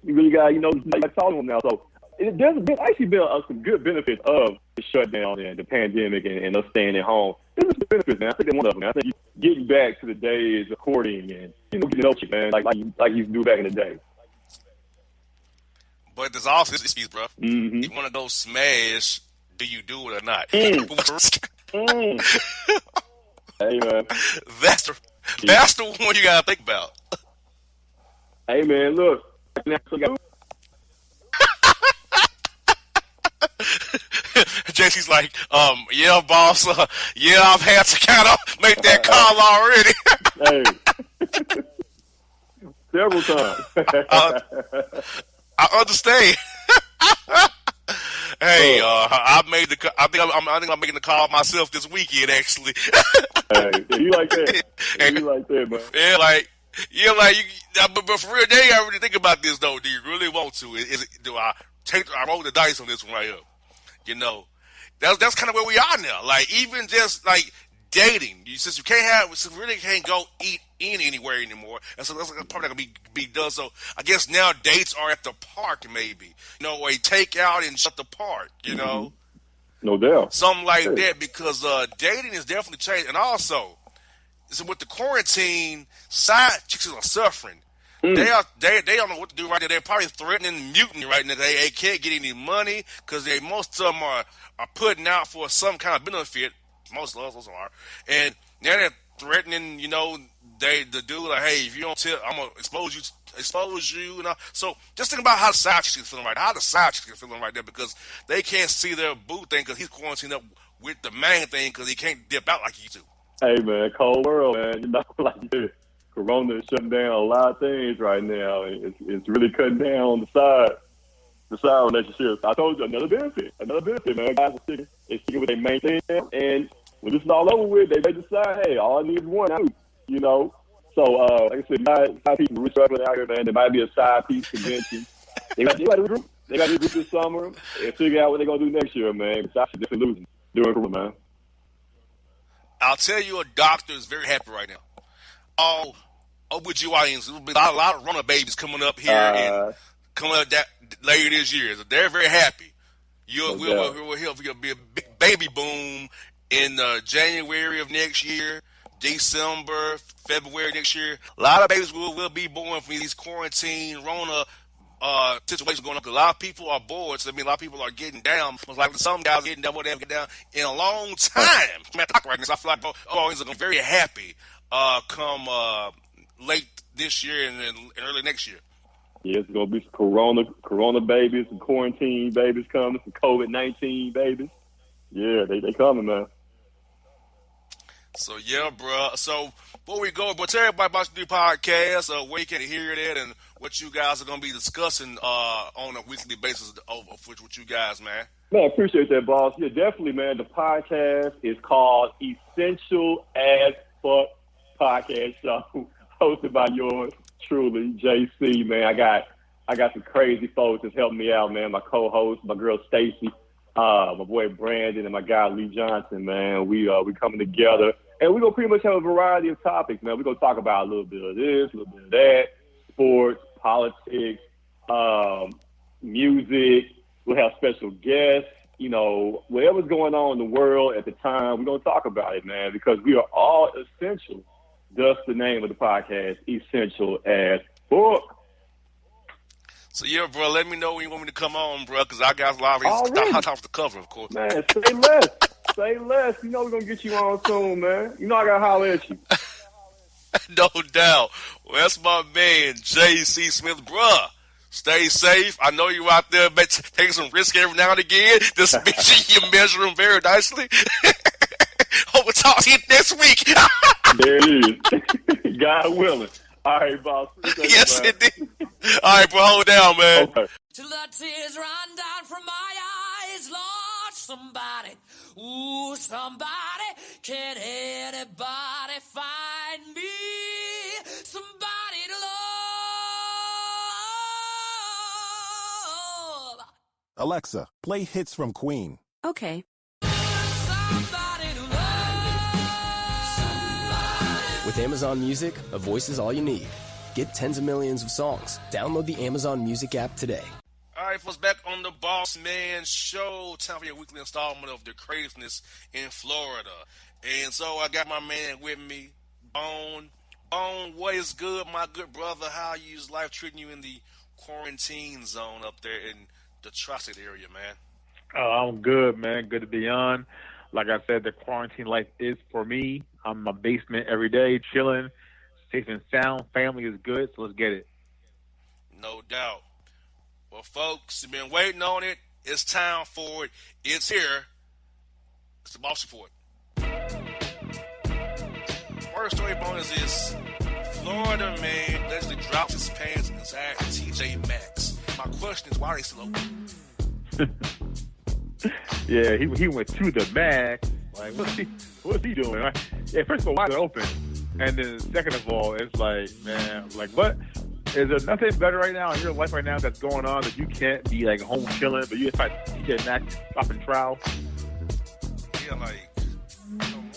you really got, like, talking to them now. So, there's actually been some good benefits of the shutdown and the pandemic and us staying at home. There's some benefits, man. I think that's one of them. I think getting back to the days of courting and, getting to know chick, man, like you used to do back in the day. But there's also this piece, bro. Mm-hmm. You want to go smash, do you do it or not? Hey, man. That's the one you got to think about. Hey, man, look. JC's like, yeah, boss. Yeah, I've had to kind of make that call already. Hey. Several times. I understand. Hey, I think I'm making the call myself this weekend, actually. Hey, you like that? You like that, man? Yeah, but for real, they ain't really think about this though. Do you really want to? Do I roll the dice on this one right here? That's kind of where we are now. Like, even just like dating, since you really can't go eat in anywhere anymore, and so that's probably not gonna be done. So I guess now dates are at the park, maybe, or take out and shut the park, No doubt, something like that, because dating is definitely changed, and also, so with the quarantine, side chicks are suffering. They don't know what to do right now. They're probably threatening mutiny right now. They can't get any money because most of them are putting out for some kind of benefit. Most of us are, and now they're threatening. The dude like, hey, if you don't tell, I'm gonna expose you. So just think about how the side chicks are feeling right now. How the side chicks are feeling right there because they can't see their boo thing because he's quarantined up with the main thing because he can't dip out like he used to. Hey, man, cold world, man. Like this. Corona is shutting down a lot of things right now. It's really cutting down on the side relationships. I told you another benefit, man. Guys are sticking with their main thing, and when this is all over with, they decide, hey, all I need is one. So like I said, side people are struggling out here, man. There might be a side piece convention. They got to regroup. They got to regroup this summer and figure out what they're gonna do next year, man. Besides just losing during Corona, man. I'll tell you, a doctor is very happy right now. OBGYNs, a lot of runner babies coming up here coming up that later this year. So they're very happy. We'll be a big baby boom in January of next year, December, February next year. A lot of babies will be born from these quarantine, Rona situations going on. A lot of people are bored. So, I mean, a lot of people are getting down. Like some guys are getting down, they haven't get down in a long time. Man, right now, so I feel like always are very happy come late this year and early next year. Yeah, it's gonna be some corona babies, some quarantine babies coming, some COVID-19 babies. Yeah, they coming, man. So yeah, bro. So before we go, but tell everybody about the new podcast, where you can hear that, and what you guys are gonna be discussing on a weekly basis with you guys, man. Man, I appreciate that, boss. Yeah, definitely, man. The podcast is called Essential as Fuck Podcast Show, hosted by yours truly, JC. Man, I got some crazy folks that's helping me out, man. My co-host, my girl Stacy, my boy Brandon, and my guy Lee Johnson. Man, we coming together, and we're gonna pretty much have a variety of topics, man. We're gonna talk about a little bit of this, a little bit of that, sports, politics, music. We'll have special guests. You know, whatever's going on in the world at the time, we're gonna talk about it, man, because we are all essential. Thus the name of the podcast, Essential as Fuck. So yeah, bro, let me know when you want me to come on, bro, because I got a lot of hot topics to cover, of course. Man, say less. Say less. You know we're going to get you on soon, man. You know I got to holler at you. No doubt. Well, that's my man, J.C. Smith, bruh. Stay safe. I know you out there taking some risk every now and again. Just make sure you measure them very nicely. Hope we'll talk to you next week. There it is. God willing. All right, boss. Yes, indeed. All right, bro. Hold down, man. Okay. Till the tears run down from my eyes, Lord, somebody, ooh, somebody, can anybody find me? Somebody to love. Alexa, play hits from Queen. Okay. With Amazon Music, a voice is all you need. Get tens of millions of songs. Download the Amazon Music app today. All right, folks, back on the Bossman Show. Time for your weekly installment of the craziness in Florida. And so I got my man with me, Bone. Bone, what is good, my good brother? How is life treating you in the quarantine zone up there in the Tri-State area, man? Oh, I'm good, man. Good to be on. Like I said, the quarantine life is for me. I'm in my basement every day, chilling, safe and sound. Family is good, so let's get it. No doubt. Well, folks, you've been waiting on it. It's time for it. It's here. It's the Boss Report. First story bonus is Florida man allegedly drops his pants inside TJ Maxx. My question is, why are they still open? Yeah, he went to the Max. Like, what's he doing? Right? Yeah, first of all, why is it open? And then second of all, it's like, man, like, what? Is there nothing better right now in your life right now that's going on that you can't be, like, home chilling, but you just like TJ Maxx shopping trial? Yeah, like, come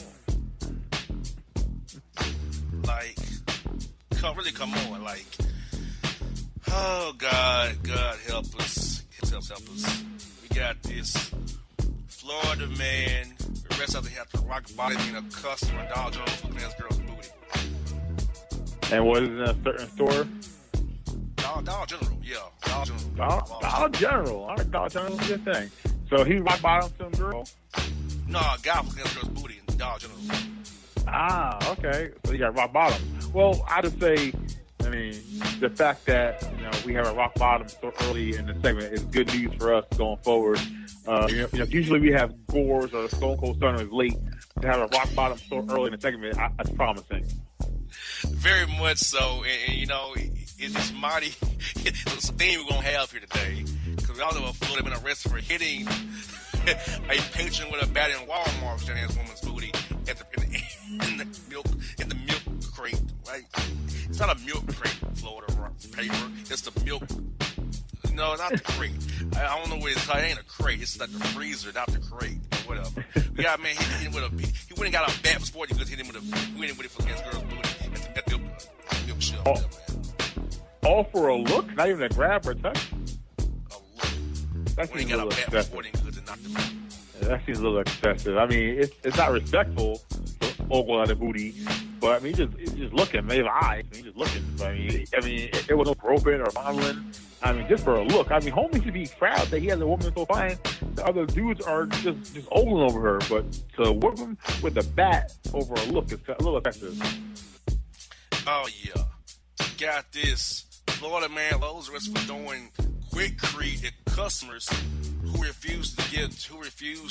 on. Like, come on. Like, oh, God help us. Help us. We got this Florida man arrested after he had to rock bottoming a customer Dollar General looking at his girl's booty. And was it in a certain store? Dollar General, yeah. Dollar General. Dollar General. All right, Dollar General is a good thing. So he rock bottomed some girl? No, a guy was looking at his girl's booty in Dollar General. Ah, okay. So you got rock bottom. Well, I would say, I mean, the fact that, you know, we have a rock bottom so early in the segment is good news for us going forward. You know, usually we have Gores or Stone Cold Stunner is late. To have a rock bottom so early in the segment, that's promising. Very much so, and you know, it's just mighty. It's a theme we're gonna have here today, because we all know a Florida been arrested for hitting a patron with a bat in Walmart, standing his woman's booty in the milk crate. Right? It's not a milk crate, Florida paper. It's the milk. No, not the crate. I don't know what it's called. It ain't a crate. It's like the freezer, not the crate. Whatever. We got a man hit him with he went and got a bat for sporting goods. He went in with it for against girl's booty at the milk shelf. All for a look? Not even a grab or a touch? A look. That When he seems a got a little bat for excessive. sporting goods and not the bat. That seems a little excessive. I mean, it's not respectful to ogle at the booty, but I mean, he's just looking. Maybe eyes. He's just looking. But, I mean, it was no groping or fondling. I mean, just for a look. I mean, homie should be proud that he has a woman so fine. The other dudes are just ogling over her, but to whip him with a bat over a look is a little excessive. Oh yeah, got this. Florida man loads arrest for throwing quickcrete at customers who refused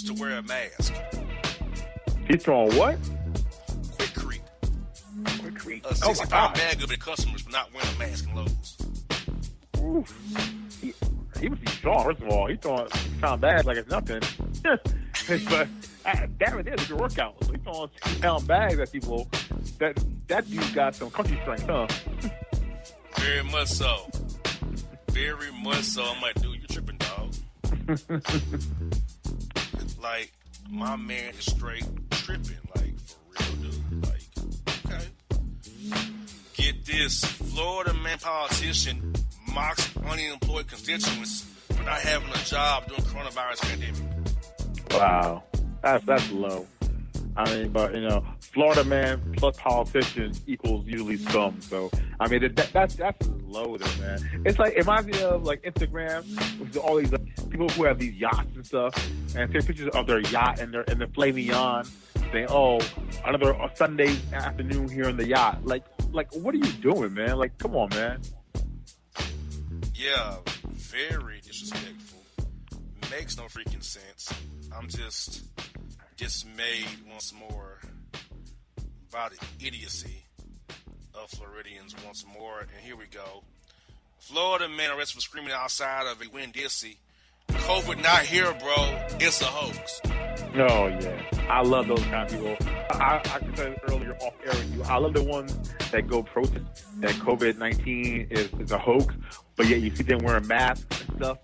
to wear a mask. He's throwing what? Quickcrete. Quickcrete. A 60-pound bag of it at customers for not wearing a mask in Lowe's. Oof. He must be strong, first of all. He's throwing pound bags like it's nothing. But damn it, there's a good workout. So he's throwing 60-pound bags at people. That dude's got some country strength, huh? Very much so. Very much so. I'm like, dude, you're tripping, dog. Like, my man is straight tripping. Like, for real, dude. Like, okay. Get this. Florida man politician mocks unemployed constituents for not having a job during coronavirus pandemic. Wow. That's low. I mean, but, Florida man plus politician equals usually scum. So, I mean, that's low there, man. It's like, it reminds me of, like, Instagram, which is all these people who have these yachts and stuff, and take pictures of their yacht and they're flaming on, saying, oh, another Sunday afternoon here on the yacht. Like, what are you doing, man? Like, come on, man. Yeah, very disrespectful. Makes no freaking sense. I'm just dismayed once more by the idiocy of Floridians once more. And here we go. Florida man arrested for screaming outside of a Winn-Dixie. COVID not here, bro. It's a hoax. Oh, yeah. I love those kind of people. I said earlier off air with you, I love the ones that go protest that COVID-19 is a hoax, but yet you see them wearing masks and stuff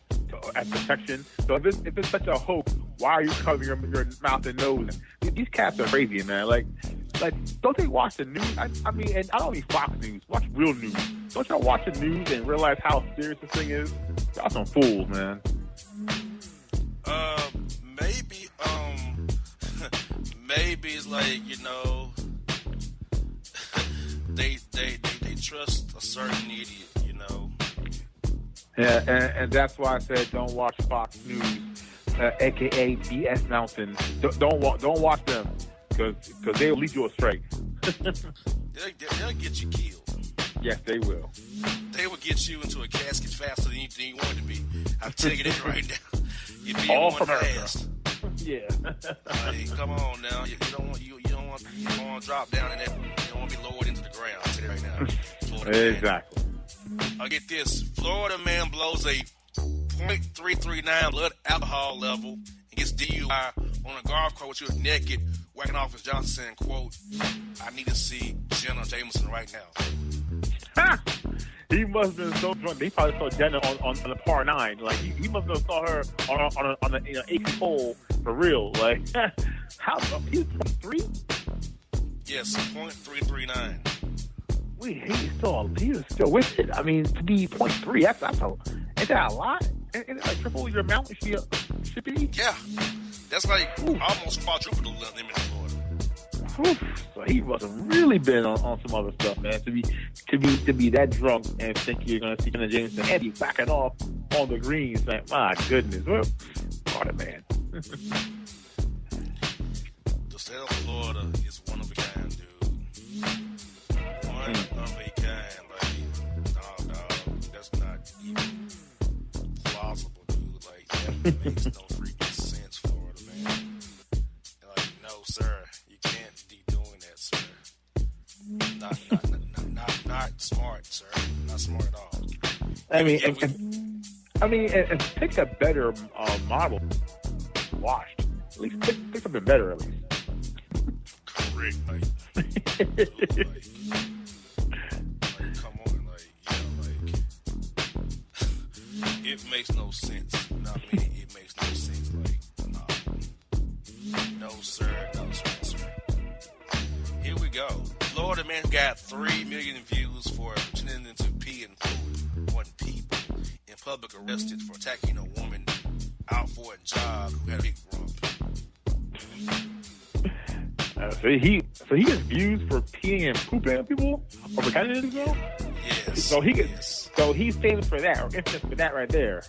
as protection. So if it's such a hoax, why are you covering your mouth and nose? These cats are crazy, man. Like, don't they watch the news? I mean, and I don't mean Fox News. Watch real news. Don't y'all watch the news and realize how serious this thing is? Y'all some fools, man. Maybe it's like, they trust a certain idiot, Yeah, and that's why I said don't watch Fox News, aka BS Mountain. Don't watch them because they'll lead you astray. They'll get you killed. Yes, they will. They will get you into a casket faster than you want to be. I'm telling you that right now. You'd be all one from fast. Yeah. Hey, come on now. You don't want to drop down in that. You don't want to be lowered into the ground. I'll tell you right now. Exactly. I'll get this. Florida man blows a .339 blood alcohol level and gets DUI on a golf course. He was naked, whacking off his Johnson, saying, quote, I need to see Jenna Jameson right now. Ha! He must have been so drunk. They probably saw Jenna on the par 9. Like, he must have saw her on an 8th hole for real. Like, how? He was 23? Yes, .339. He was still with it. I mean, to be 0.3, ain't that a lot? Ain't it like triple your amount should be? Yeah. That's like almost quadruple the limit in Florida. So he must have really been on some other stuff, man. To be that drunk and think you're gonna see Jenna Jameson and be backing off on the greens, like, my goodness, Florida man. The state of Florida is one of a kind, dude. One of a kind. Like, no, that's not even plausible, dude. Like, that makes no freaking sense, Florida man. Like, no, sir. Be doing that, sir. Not smart, sir. Not smart at all. I mean, and pick a better model. Washed. At least pick something better, at least. Correct, like come on, it makes no sense. It makes no sense. No, sir. Here we go. Florida man got 3 million views for pretending to pee in pool. public arrested for attacking a woman out for a job who had a big rump. So he gets views for peeing and pooping at people or pretending to go. Yes. So he's famous for that, or infamous for that right there.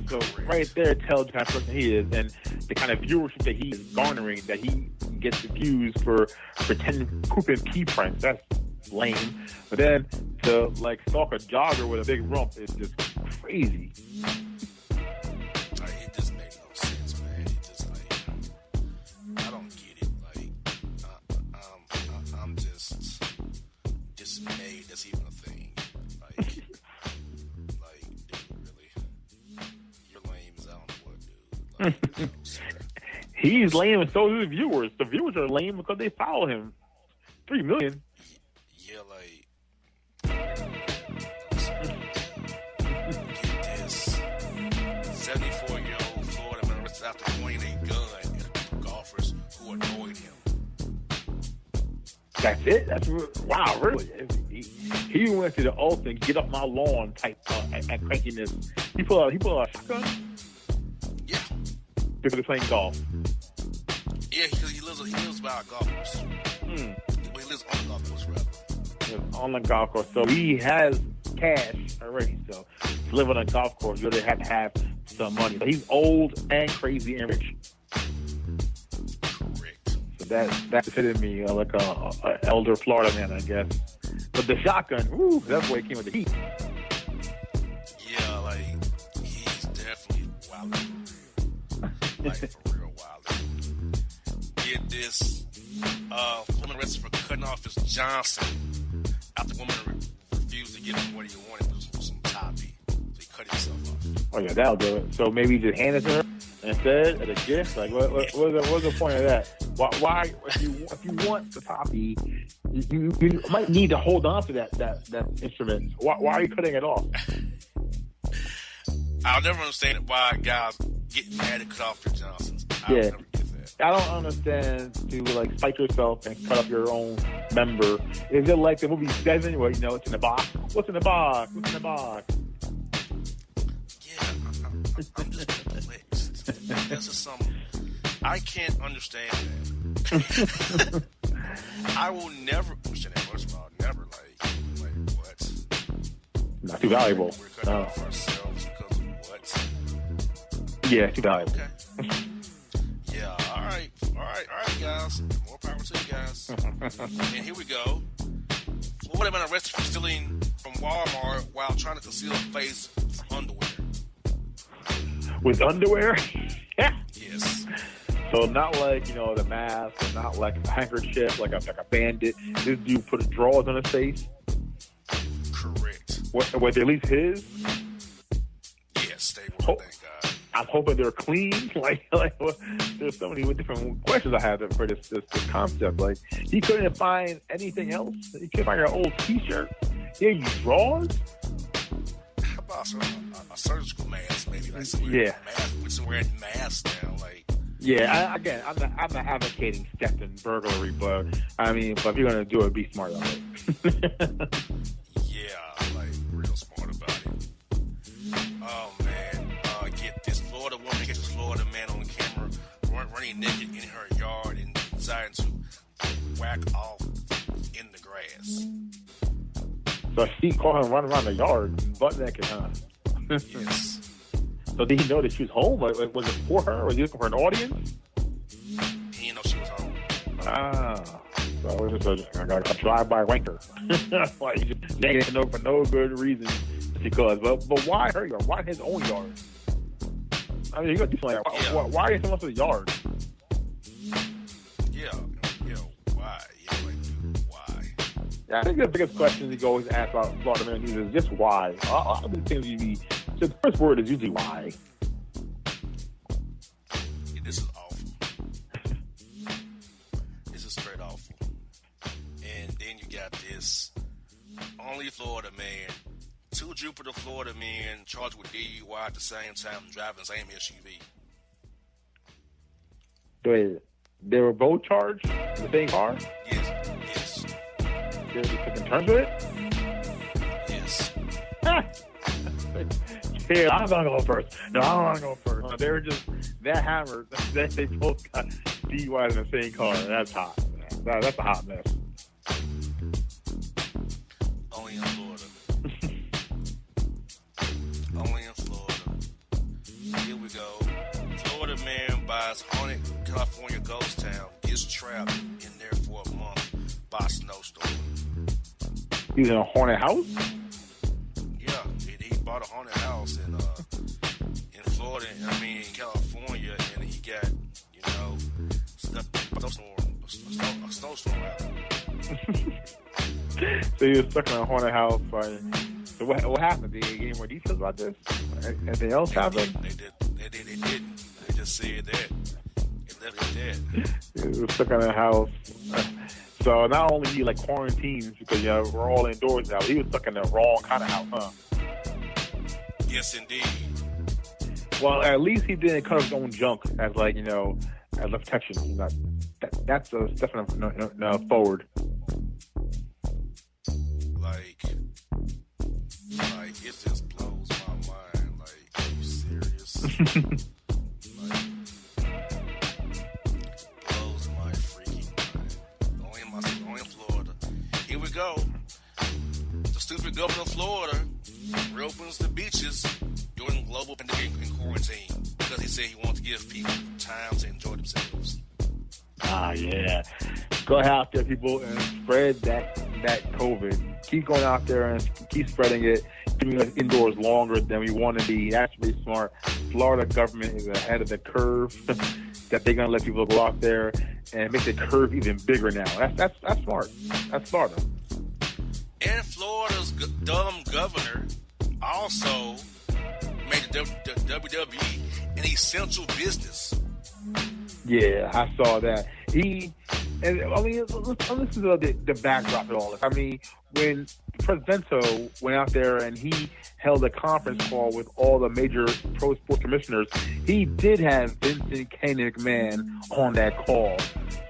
So right there tells the kind of person he is, and the kind of viewership that he is garnering, that he gets the views for pretending poop and pee pranks. That's lame. But then to like stalk a jogger with a big rump is just crazy. It just makes no sense, man. It just I don't get it. I'm just dismayed that's even a thing. Dude, really, you're lame as I don't know what, dude. He's lame, and so do the viewers. The viewers are lame because they follow him. 3 million. Yeah, get this. 74-year-old Florida man arrested after pointing a gun at a group of golfers who annoyed him. That's it? Wow, really? He went to the ultimate get up my lawn type at crankiness. He pulled out a shotgun? Yeah. Because they're playing golf. Yeah, because he lives by a golf course. Well, he lives on the golf course, rather. On the golf course. So he has cash already. So to live on a golf course, you really have to have some money. So he's old and crazy and rich. Correct. So that fitted me like a elder Florida man, I guess. But the shotgun, woo, that's where he came with the heat. Yeah, he's definitely wilding for real. For real wilding. Get this. Woman arrested for cutting off his Johnson after the woman refused to give him what he wanted, which was some toppy. So he cut himself off. Oh yeah, that'll do it. So maybe just hand it to her instead of a gift. Like, what's the point of that? Why if you want the toppy, you might need to hold on to that instrument. Why are you cutting it off? I'll never understand why guys get mad and cut off their Johnsons. I'll never get that. I don't understand to spike yourself and cut up your own member. Is it like the movie Seven where it's in the box? What's in the box? What's in the box? Yeah, I'm just perplexed. This is something I can't understand that. I will never understand that. First of all, never what? Not too valuable. We're cutting off ourselves because of what? Yeah, too valuable. Okay. Yeah, all right, guys. More power to you guys. And here we go. Florida man arrested for stealing from Walmart while trying to conceal a face with underwear. With underwear? Yes. So not like, the mask, or not like a handkerchief, like a bandit. This dude put drawers on his face? Correct. Were they at least his? Yes, they were, thank God. I'm hoping they're clean. There's so many different questions I have for this concept. He couldn't find anything else. He couldn't find your old T-shirt. Yeah, you drawers. How about a surgical mask, maybe? We're wearing masks now. Yeah. I'm not advocating theft and burglary, but if you're gonna do it, be smart on it. Real smart about it. Oh man. Get this. Florida woman catches Florida man on camera running naked in her yard and deciding to whack off in the grass. So she caught him running around the yard, butt naked, huh? Yes. So did he know that she was home? Was it for her? Was he looking for an audience? He didn't know she was home. So it was just a drive-by wanker. Just naked for no good reason. Because, but why her yard? Why his own yard? You got to do something like that. Why is someone else's yard? Yeah, why? Why? Yeah, I think the biggest question you always ask about Florida man is just why. All these things the first word is usually why. Yeah, this is awful. This is straight awful. And then you got this only Florida man. 2 Jupiter, Florida men charged with DUI at the same time driving the same SUV. Wait, they were both charged in the same car? Yes. Did they take in terms of it? Yes. here, I'm going to go first. No, I don't want to go first. They were just that hammered that they both got DUIs in the same car. That's hot. That's a hot mess. Only in Florida. Only in Florida. Here we go. Florida man buys haunted California ghost town, gets trapped in there for a month by a snowstorm. He was in a haunted house? Yeah, he bought a haunted house in Florida, in California, and he got, a snowstorm out. So he was stuck in a haunted house. So what happened? Did he get any more details about this? Anything else happened? They didn't. They just said that. It left it dead. He was stuck in a house. So not only he quarantined because we're all indoors now, he was stuck in the wrong kind of house, huh? Yes, indeed. Well, at least he didn't cut his own junk as as a protection. That's a step forward. It just blows my mind. Are you serious? Blows my freaking mind. Only in Florida. Here we go. The stupid governor of Florida reopens the beaches during global pandemic and quarantine because he said he wants to give people time to enjoy themselves. Yeah. Go out there, people, and spread that COVID. Keep going out there and keep spreading it, keeping us indoors longer than we want to be. That's really smart. Florida government is ahead of the curve that they're going to let people go out there and make the curve even bigger now. That's smart. That's Florida. And Florida's dumb governor also made the WWE an essential business. Yeah, I saw that. Let's listen to the backdrop of all this. When Presidento went out there and he held a conference call with all the major pro sports commissioners, he did have Vincent Kane McMahon on that call.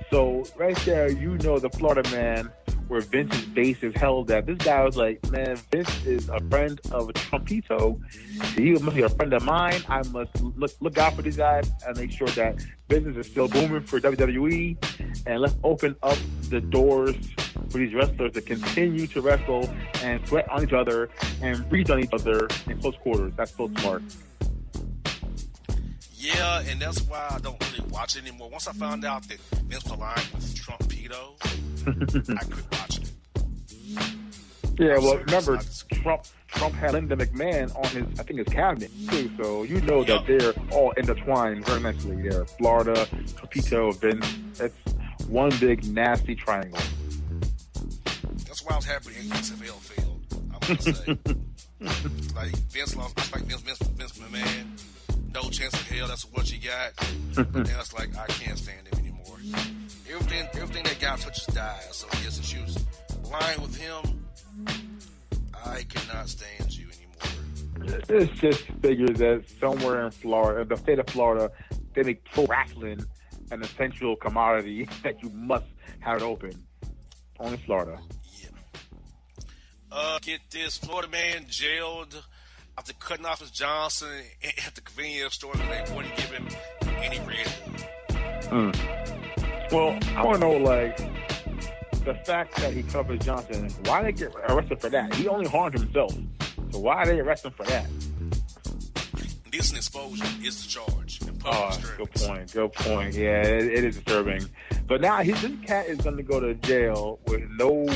So right there, the Florida man where Vince's base is held at. This guy was like, man, Vince is a friend of Trumpito. He must be a friend of mine. I must look out for these guys and make sure that business is still booming for WWE. And let's open up the doors for these wrestlers to continue to wrestle and sweat on each other and breathe on each other in close quarters. That's so smart. Yeah, and that's why I don't really watch it anymore. Once I found out that Vince was aligned with Trumpito, I quit watching it. Yeah, well, remember, Trump had Linda McMahon on his cabinet, too. So that they're all intertwined very nicely there. Florida, Trumpito, Vince. It's one big, nasty triangle. That's why I was happy XFL failed, I want to say. Vince lost. I like Vince McMahon. No chance in hell, that's what you got. But now it's I can't stand him anymore. Everything that guy touches dies. So yes, if she was lying with him, I cannot stand you anymore. It's just figures that somewhere in Florida, the state of Florida, they make pro wrestling an essential commodity that you must have it open. Only Florida. Yeah. Get this, Florida man jailed after cutting off his Johnson at the convenience store because they wouldn't give him any Red Bull. Well, I want to know, the fact that he cut off his Johnson, why they get arrested for that? He only harmed himself. So why they arrest him for that? Indecent exposure is the charge. Good point. Yeah, it is disturbing. But now this cat is going to go to jail with no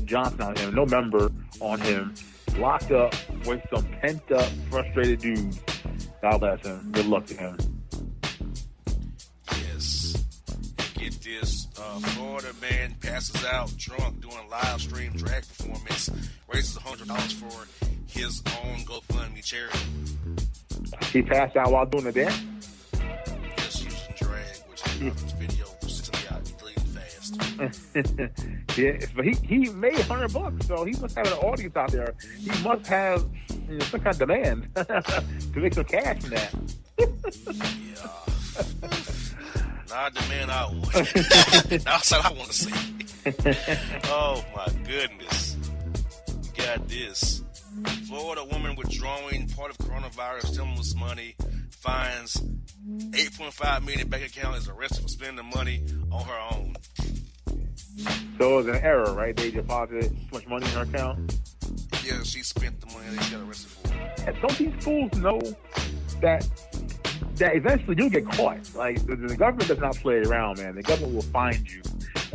Johnson on him, no member on him, locked up with some pent-up, frustrated dudes. God bless him. Good luck to him. Yes. Get this. Florida man passes out drunk doing a live stream drag performance, raises $100 for his own GoFundMe charity. He passed out while doing the dance? Yes, he was in drag, which this video was deleted fast. Yeah, but he made $100, so he must have an audience out there. He must have some kind of demand to make some cash from that. Yeah. Not the man I want. That's what I want to see. Oh my goodness. You got this. Florida woman withdrawing part of coronavirus stimulus money finds $8.5 million bank account is arrested for spending the money on her own. So it was an error, right? They deposited too much money in her account? Yeah, she spent the money that she got arrested for. And don't these fools know that eventually you'll get caught? Like, the government does not play around, man. The government will find you.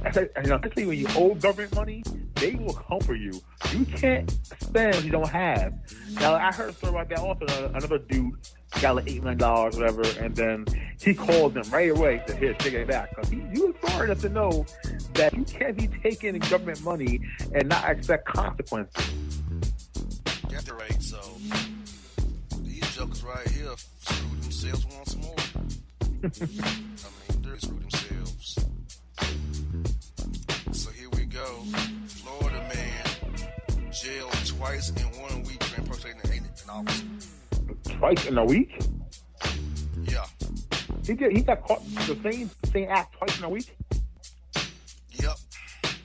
Especially when you owe government money, they will come for you. You can't spend what you don't have. Now, I heard a story about that also. Another dude got like $8 million, whatever, and then he called them right away to here, take it back. Because he was smart enough to know that you can't be taking government money and not expect consequences. Got the right, so these jokers right here screwed themselves once more. I mean, they're screwed themselves. So here we go. Florida man jailed twice in 1 week for impersonating an officer. Twice in a week? Yeah. He got caught the same act twice in a week? Yep.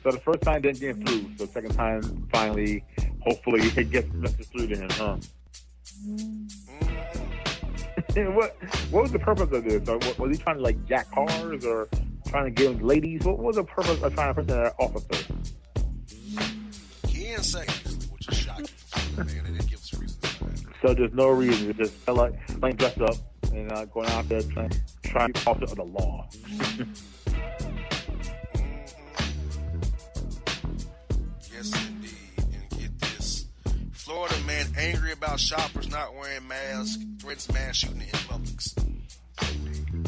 So the first time didn't get through. So the second time, finally, hopefully, it gets messaged through to him, huh? What was the purpose of this? Or was he trying to, like, jack cars or trying to get him ladies? What was the purpose of trying to impersonate an officer? He didn't say actually, which is shocking for Florida, man. They didn't give us reasons for that. So there's no reason. It's just like playing dressed up and going out there trying to be officer of the law. Yes, indeed. And get this. Florida man angry about shoppers not wearing masks, threatens mass shooting in Publix.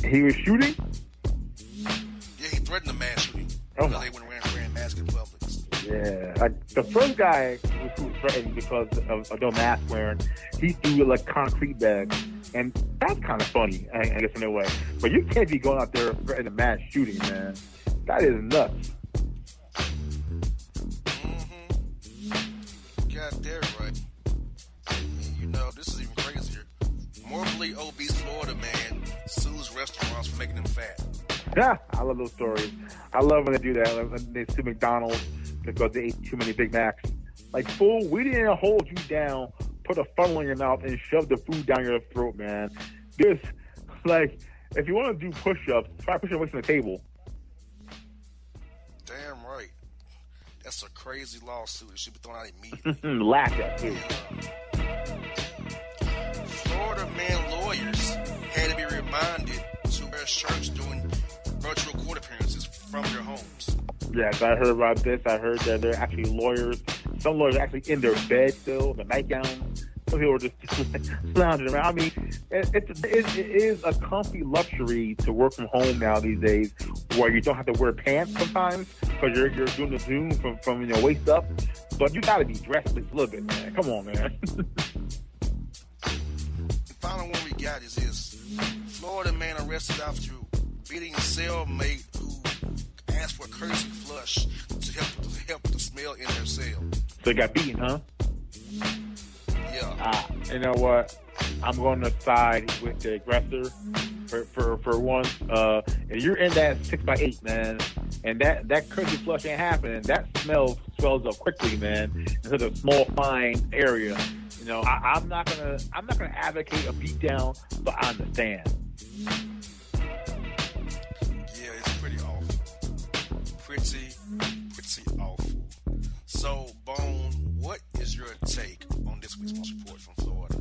He was shooting? Yeah, he threatened a mass shooting because they weren't wearing masks in Publix. Yeah. The first guy who was threatened because of no mask wearing, he threw like concrete bags. And that's kind of funny, I guess, in a way. But you can't be going out there threatening a mass shooting, man. That is nuts. Got that right. And you know, this is even crazier. Morbidly obese Florida man sues restaurants for making them fat. Yeah, I love those stories. I love when they do that. When they sue McDonald's because they ate too many Big Macs. Like, fool, we didn't hold you down, put a funnel in your mouth, and shove the food down your throat, man. This, like, if you want to do push-ups, try push-ups away from the table. Damn right. That's a crazy lawsuit. It should be thrown out immediately. Laugh at it. Florida man lawyers had to be reminded to wear shirts during virtual court appearances from their homes. Yes, I heard about this. I heard that they're actually lawyers. Some lawyers are actually in their bed still, the nightgowns. Some people are just lounging around. I mean, it is a comfy luxury to work from home now these days, where you don't have to wear pants sometimes because you're doing the Zoom from your waist up. But you got to be dressed at least a little bit, man. Come on, man. The final one we got is this: Florida man arrested after beating cellmate who asked for a courtesy flush to help with the smell in their cell. So they got beaten, huh? Yeah. You know what? I'm going to side with the aggressor for once. If you're in that 6x8, man, and that courtesy flush ain't happening, that smell swells up quickly, man, into the small, fine area. You know, I'm not gonna advocate a beat down, but I understand. Yeah, it's pretty awful. Pretty awful. So, Bone, what is your take on this week's Most Report from Florida?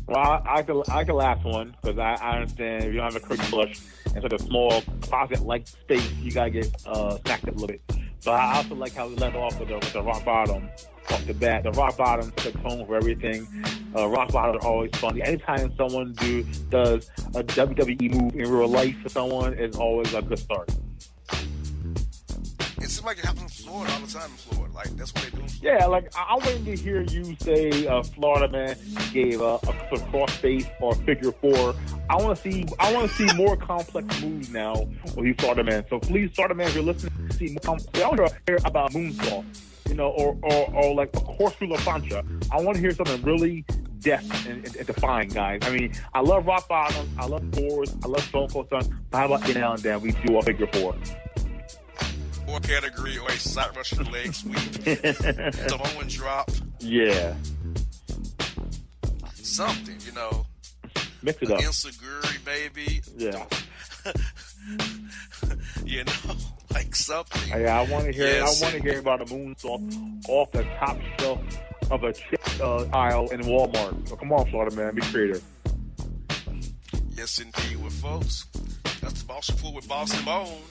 Well, I could last one because I understand if you don't have a curtain flush and such a small closet-like space, you gotta get snacked up a little bit. So I also like how we left off with the rock bottom off the bat. The rock bottom sets home for everything. Rock bottoms are always funny. Anytime someone does a WWE move in real life for someone, it's always a good start. It seems like it happens in Florida all the time in Florida. Like, that's what they do. Yeah, like, I'm waiting to hear you say Florida man gave a cross face or figure four. I want to see more complex moves now with you, Florida man. So please, Florida man, if you're listening, see more complex. I want to hear about moonsault, you know, or like a corkscrew La Plancha. I want to hear something really deft and defined, guys. I mean, I love rock bottoms, I love fours, I love Stone Cold Sun, but how about now and then we do a figure four? Or category or a side Russian leg sweep. Samoan drop. Yeah. something, you know. Mix it up. Insecurity, baby. Yeah. You know, like something. Yeah, I want to hear. Yes. I want to hear about a moonsault off the top shelf of a chip aisle in Walmart. So come on, Slaughter, man, be creative. Yes, indeed, with folks. That's the Boss Report with Boss and Bone.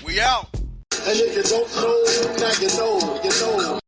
We out. And if you don't know, now you know, you know.